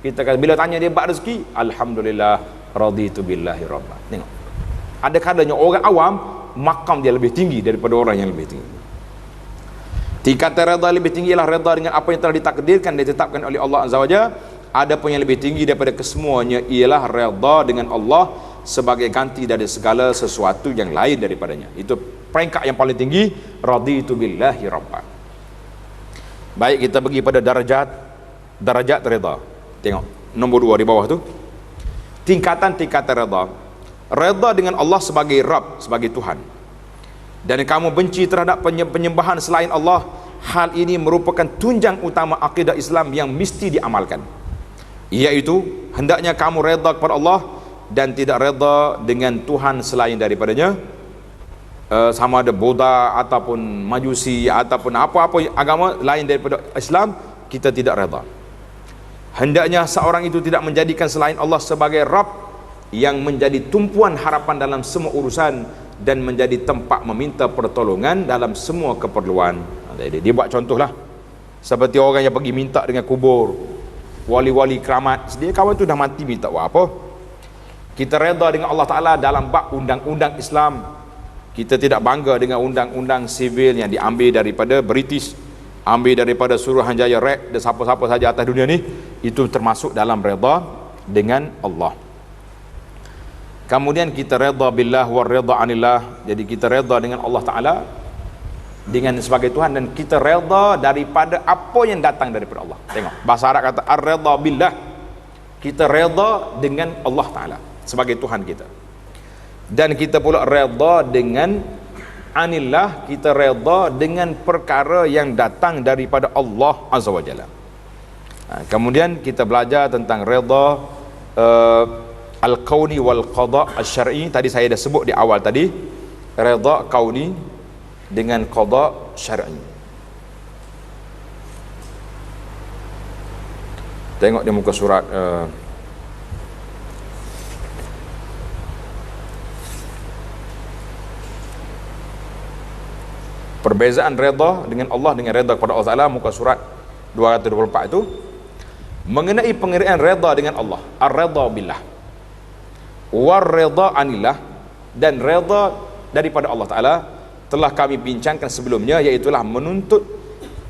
Kita kata bila tanya dia bab rezeki, alhamdulillah raditu billahi rabban. Tengok. Ada kalanya orang awam makam dia lebih tinggi daripada orang yang lebih tinggi. Tingkatan redha lebih tinggi ialah redha dengan apa yang telah ditakdirkan, ditetapkan oleh Allah Azza wa Jalla. Ada pun yang lebih tinggi daripada kesemuanya ialah redha dengan Allah sebagai ganti dari segala sesuatu yang lain daripadanya. Itu peringkat yang paling tinggi, raditu billahi rabban. Baik, kita pergi pada darajat redha. Tengok nombor 2 di bawah tu, tingkatan-tingkatan redha. Redha dengan Allah sebagai Rabb, sebagai Tuhan, dan kamu benci terhadap penyembahan selain Allah. Hal ini merupakan tunjang utama akidah Islam yang mesti diamalkan, iaitu hendaknya kamu redha kepada Allah dan tidak redha dengan Tuhan selain daripadanya, sama ada Buddha ataupun Majusi ataupun apa-apa agama lain daripada Islam, kita tidak redha. Hendaknya seorang itu tidak menjadikan selain Allah sebagai Rabb yang menjadi tumpuan harapan dalam semua urusan dan menjadi tempat meminta pertolongan dalam semua keperluan. Dia buat contoh lah, seperti orang yang pergi minta dengan kubur, wali-wali keramat, dia kawan tu dah mati minta buat apa? Kita reda dengan Allah Ta'ala dalam bab undang-undang Islam. Kita tidak bangga dengan undang-undang sivil yang diambil daripada British, ambil daripada Suruhanjaya Red dan siapa-siapa saja atas dunia ni. Itu termasuk dalam reda dengan Allah. Kemudian kita reda billah wa reda anillah. Jadi kita reda dengan Allah Ta'ala, dengan sebagai Tuhan, dan kita reda daripada apa yang datang daripada Allah. Tengok, bahasa Arab kata ar-reda billah. Kita reda dengan Allah Ta'ala sebagai Tuhan kita. Dan kita pula reda dengan anillah, kita reda dengan perkara yang datang daripada Allah Azza wa Jalla. Kemudian kita belajar tentang reda al-kauni wal qada al-syar'i. Tadi saya dah sebut di awal tadi, reda kauni dengan qada syar'i. Tengok di muka surat perbezaan reda dengan Allah dengan reda kepada Allah Ta'ala, muka surat 224 itu, mengenai pengertian reda dengan Allah, ar-reda billah war reda anillah, dan reda daripada Allah Ta'ala telah kami bincangkan sebelumnya, iaitulah menuntut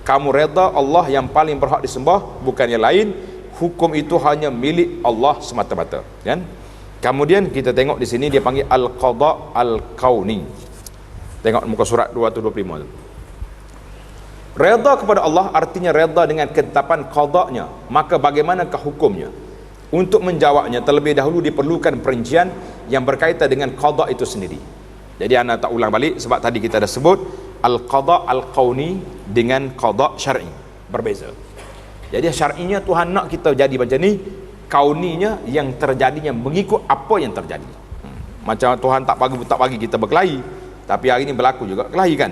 kamu reda Allah yang paling berhak disembah, bukan yang lain. Hukum itu hanya milik Allah semata-mata, kan? Kemudian kita tengok di sini dia panggil al-qada al-kauni. Tengok muka surat 225 tu. Reda kepada Allah artinya reda dengan ketetapan qadanya. Maka bagaimanakah hukumnya? Untuk menjawabnya terlebih dahulu diperlukan perincian yang berkaitan dengan qada itu sendiri. Jadi anda tak ulang balik sebab tadi kita dah sebut al-qada al-kauni dengan qada syar'i berbeza. Jadi syar'inya Tuhan nak kita jadi macam ni, kauninya yang terjadinya mengikut apa yang terjadi. Macam Tuhan tak bagi kita berkelahi, tapi hari ini berlaku juga kelahi, kan?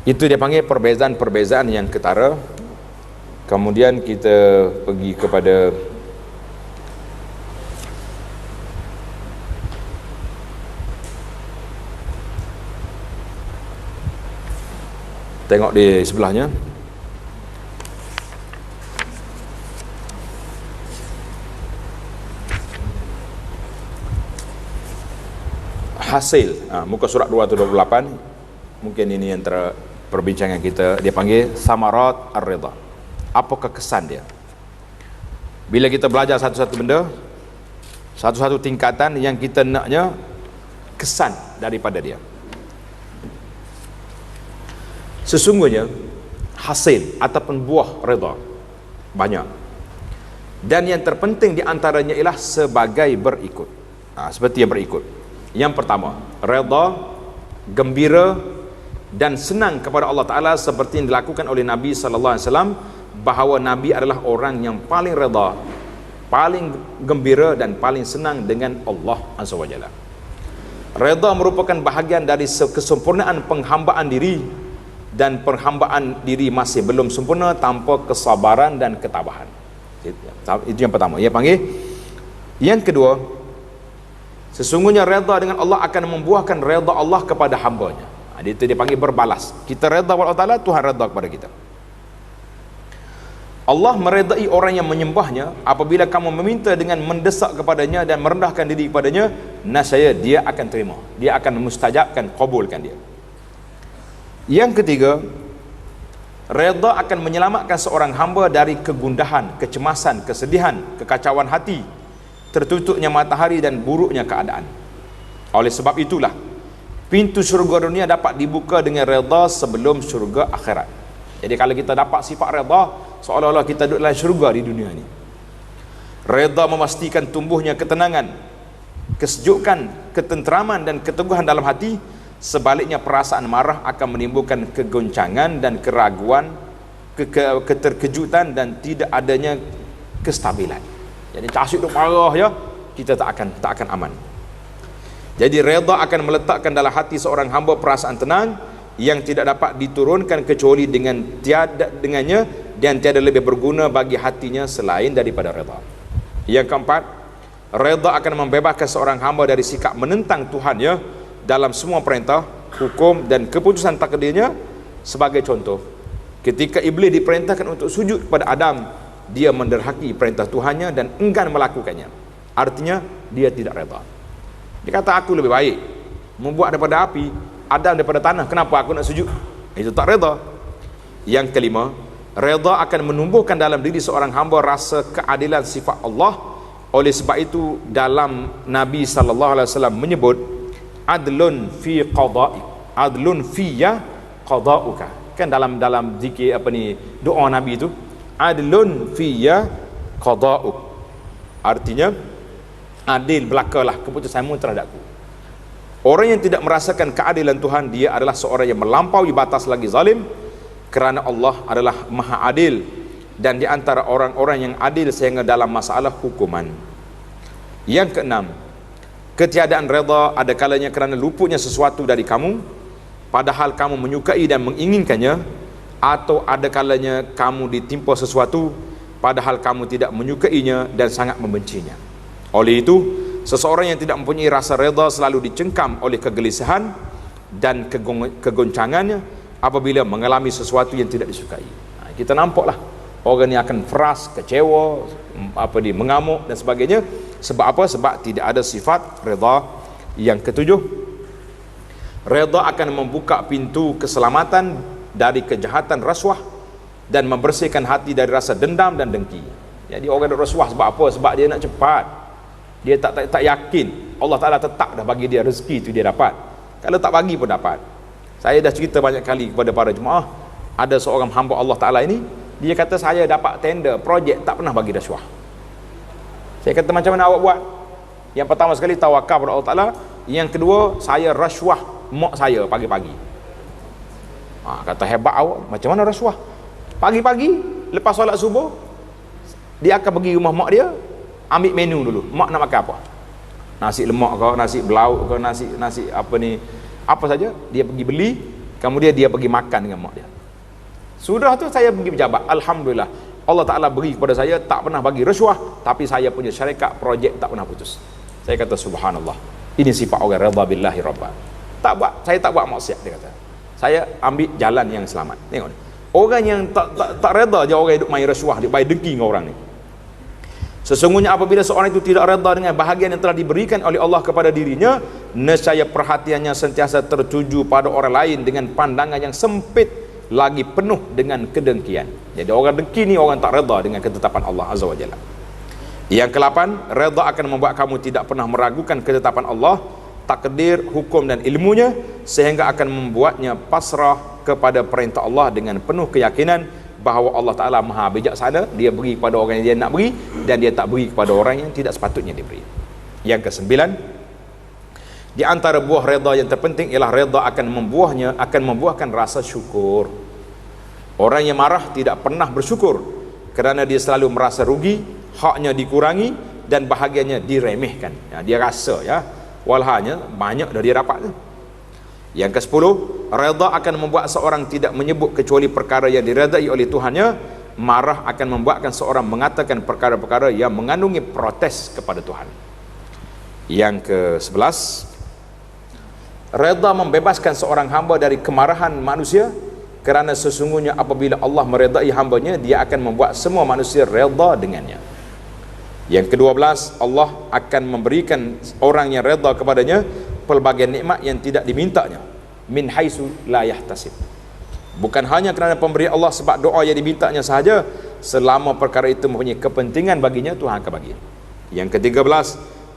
Itu dia panggil perbezaan-perbezaan yang ketara. Kemudian kita pergi kepada tengok di sebelahnya. Hasil, muka surat 228. Mungkin ini antara perbincangan kita. Dia panggil samarat ar-ridha. Apakah kesan dia? Bila kita belajar satu-satu benda, satu-satu tingkatan yang kita naknya kesan daripada dia. Sesungguhnya hasil ataupun buah ridha banyak, dan yang terpenting di antaranya ialah sebagai berikut. Seperti yang berikut. Yang pertama, redha, gembira dan senang kepada Allah Ta'ala seperti yang dilakukan oleh Nabi sallallahu alaihi wasallam, bahawa Nabi adalah orang yang paling redha, paling gembira dan paling senang dengan Allah Azza wa Jalla. Redha merupakan bahagian dari kesempurnaan penghambaan diri, dan penghambaan diri masih belum sempurna tanpa kesabaran dan ketabahan. Itu yang pertama. Ia panggil. Yang kedua, sesungguhnya redha dengan Allah akan membuahkan redha Allah kepada hambanya. Itu dia panggil berbalas. Kita redha kepada Allah Ta'ala, Tuhan redha kepada kita. Allah meredai orang yang menyembahnya apabila kamu meminta dengan mendesak kepadanya dan merendahkan diri kepadanya, nascaya dia akan terima, dia akan mustajabkan, kabulkan dia. Yang ketiga, redha akan menyelamatkan seorang hamba dari kegundahan, kecemasan, kesedihan, kekacauan hati, tertutupnya matahari dan buruknya keadaan. Oleh sebab itulah pintu syurga dunia dapat dibuka dengan redha sebelum syurga akhirat. Jadi kalau kita dapat sifat redha, seolah-olah kita duduk dalam syurga di dunia ini. Redha memastikan tumbuhnya ketenangan, kesejukan, ketenteraman dan keteguhan dalam hati. Sebaliknya perasaan marah akan menimbulkan kegoncangan dan keraguan, keterkejutan dan tidak adanya kestabilan. Jadi asyik duk marah ya, kita tak akan aman. Jadi redha akan meletakkan dalam hati seorang hamba perasaan tenang yang tidak dapat diturunkan kecuali dengannya, dan tiada lebih berguna bagi hatinya selain daripada redha. Yang keempat, redha akan membebaskan seorang hamba dari sikap menentang Tuhan ya dalam semua perintah, hukum dan keputusan takdirnya. Sebagai contoh, ketika iblis diperintahkan untuk sujud kepada Adam, dia menderhaki perintah Tuhannya dan enggan melakukannya. Artinya dia tidak redha. Dia kata aku lebih baik membuat daripada api, Adam daripada tanah, kenapa aku nak sujud? Itu tak redha. Yang kelima, redha akan menumbuhkan dalam diri seorang hamba rasa keadilan sifat Allah. Oleh sebab itu dalam Nabi SAW menyebut adlun fi qada'i, adlun fiyya qada'uka. Kan dalam zikir doa Nabi itu, adlun fiyya qada'uk, artinya adil belakalah keputusanmu terhadapku. Orang yang tidak merasakan keadilan Tuhan, dia adalah seorang yang melampaui batas lagi zalim, kerana Allah adalah maha adil, dan di antara orang-orang yang adil sehingga dalam masalah hukuman. Yang keenam, ketiadaan redha ada kalanya kerana luputnya sesuatu dari kamu padahal kamu menyukai dan menginginkannya, atau ada kalanya kamu ditimpa sesuatu padahal kamu tidak menyukainya dan sangat membencinya. Oleh itu, seseorang yang tidak mempunyai rasa redha selalu dicengkam oleh kegelisahan dan kegoncangannya apabila mengalami sesuatu yang tidak disukai. Kita nampaklah orang ni akan keras, kecewa, mengamuk dan sebagainya. Sebab apa? Sebab tidak ada sifat redha. Yang ketujuh, redha akan membuka pintu keselamatan dari kejahatan rasuah dan membersihkan hati dari rasa dendam dan dengki. Jadi orang ada rasuah sebab apa? Sebab dia nak cepat, dia tak yakin Allah Ta'ala tetap dah bagi dia rezeki itu dia dapat. Kalau tak bagi pun dapat. Saya dah cerita banyak kali kepada para jemaah, ada seorang hamba Allah Ta'ala ini, dia kata saya dapat tender projek tak pernah bagi rasuah. Saya kata macam mana awak buat? Yang pertama sekali tawakal pada Allah Ta'ala. Yang kedua, saya rasuah mak saya pagi-pagi. Kata hebat awak. Macam mana rasuah? Pagi-pagi lepas solat subuh, dia akan pergi rumah mak dia, ambil menu dulu. Mak nak makan apa? Nasi lemak ke, nasi belauk ke, nasi apa saja, dia pergi beli, kemudian dia pergi makan dengan mak dia. Sudah tu saya pergi berjabat, alhamdulillah Allah Ta'ala beri kepada saya, tak pernah bagi rasuah, tapi saya punya syarikat projek tak pernah putus. Saya kata subhanallah, ini sifat orang redha billahi rabba. Saya tak buat maksiat, dia kata. Saya ambil jalan yang selamat. Tengok ni, orang yang tak redha je, orang hidup main rasuah, dia baik dengki dengan orang ni. Sesungguhnya apabila seorang itu tidak redha dengan bahagian yang telah diberikan oleh Allah kepada dirinya, nescaya perhatiannya sentiasa tertuju pada orang lain dengan pandangan yang sempit lagi penuh dengan kedengkian. Jadi orang dengki ni orang tak redha dengan ketetapan Allah Azza wa Jalla. Yang ke-8, redha akan membuat kamu tidak pernah meragukan ketetapan Allah, takdir, hukum dan ilmunya, sehingga akan membuatnya pasrah kepada perintah Allah dengan penuh keyakinan bahawa Allah Ta'ala maha bijaksana. Dia beri kepada orang yang dia nak beri, dan dia tak beri kepada orang yang tidak sepatutnya diberi. Yang ke-9, di antara buah redha yang terpenting ialah redha akan membuahkan rasa syukur. Orang yang marah tidak pernah bersyukur kerana dia selalu merasa rugi, haknya dikurangi dan bahagiannya diremehkan. Dia rasa walhanya banyak dah dia dapat tu. Yang ke-10, redha akan membuat seorang tidak menyebut kecuali perkara yang diredai oleh Tuhannya. Marah akan membuatkan seorang mengatakan perkara-perkara yang mengandungi protes kepada Tuhan. Yang ke-11, redha membebaskan seorang hamba dari kemarahan manusia, kerana sesungguhnya apabila Allah meredai hambanya, dia akan membuat semua manusia redha dengannya. Yang ke-12, Allah akan memberikan orang yang redha kepadanya pelbagai nikmat yang tidak dimintanya, min haitsu la yahtasib. Bukan hanya kerana pemberi Allah sebab doa yang dimintanya sahaja, selama perkara itu mempunyai kepentingan baginya, Tuhan akan bagi. Yang ke-13,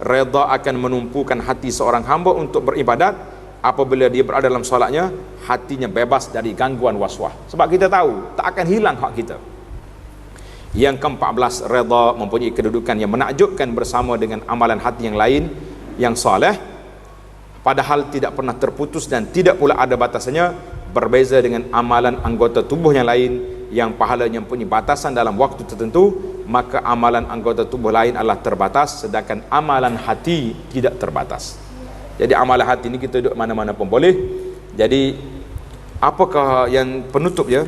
redha akan menumpukan hati seorang hamba untuk beribadat. Apabila dia berada dalam solatnya, hatinya bebas dari gangguan waswas, sebab kita tahu tak akan hilang hak kita. Yang ke-14, redha mempunyai kedudukan yang menakjubkan bersama dengan amalan hati yang lain yang soleh, padahal tidak pernah terputus dan tidak pula ada batasannya, berbeza dengan amalan anggota tubuh yang lain yang pahalanya mempunyai batasan dalam waktu tertentu. Maka amalan anggota tubuh lain adalah terbatas, sedangkan amalan hati tidak terbatas. Jadi amalan hati ini kita duduk mana-mana pun boleh. Jadi apakah yang penutup ya?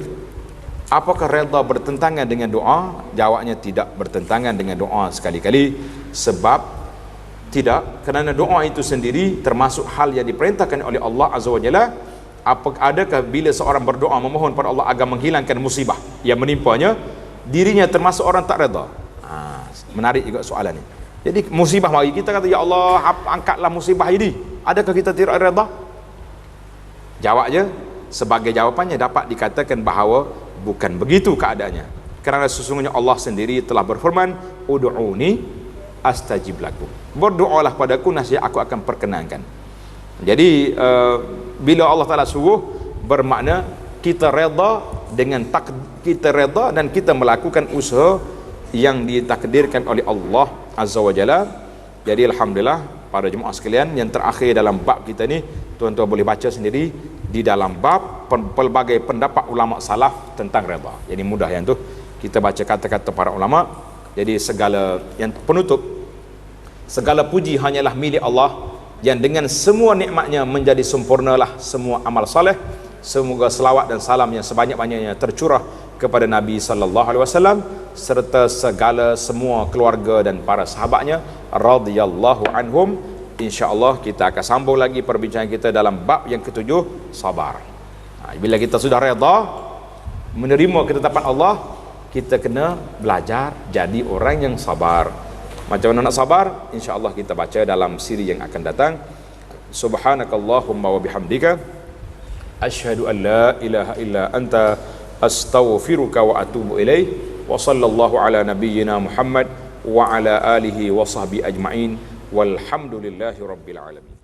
Apakah redha bertentangan dengan doa? Jawabnya tidak bertentangan dengan doa sekali-kali. Sebab tidak, kerana doa itu sendiri termasuk hal yang diperintahkan oleh Allah Azza wa Jalla. Adakah bila seorang berdoa memohon pada Allah agar menghilangkan musibah yang menimpanya, dirinya termasuk orang tak redha? Menarik juga soalan ni. Jadi musibah mari, kita kata ya Allah angkatlah musibah ini, adakah kita tidak redha? Jawab je, sebagai jawapannya dapat dikatakan bahawa bukan begitu keadaannya, kerana sesungguhnya Allah sendiri telah berfirman, ud'uni astajib lakum, berdoalah padaku nescaya aku akan perkenankan. Jadi bila Allah Ta'ala suruh, bermakna kita redha dengan kita redha dan kita melakukan usaha yang ditakdirkan oleh Allah Azza wa Jalla. Jadi alhamdulillah para jemaah sekalian, yang terakhir dalam bab kita ni, tuan-tuan boleh baca sendiri di dalam bab pelbagai pendapat ulama salaf tentang redha. Jadi mudah yang tu kita baca kata-kata para ulama. Jadi segala yang penutup, segala puji hanyalah milik Allah yang dengan semua nikmatnya menjadi sempurnalah semua amal saleh. Semoga selawat dan salam yang sebanyak-banyaknya tercurah kepada Nabi sallallahu alaihi wasallam serta segala semua keluarga dan para sahabatnya radhiyallahu anhum. Insya-Allah kita akan sambung lagi perbincangan kita dalam bab yang ketujuh, sabar. Bila kita sudah redha menerima ketetapan Allah, kita kena belajar jadi orang yang sabar. Macam mana nak sabar? Insya-Allah kita baca dalam siri yang akan datang. Subhanakallahumma wa bihamdika asyhadu an la ilaha illa anta astaghfiruka wa atubu ilaih. Wa sallallahu ala nabiyyina Muhammad wa ala alihi wa sahbihi ajma'in. Walhamdulillahi rabbil alamin.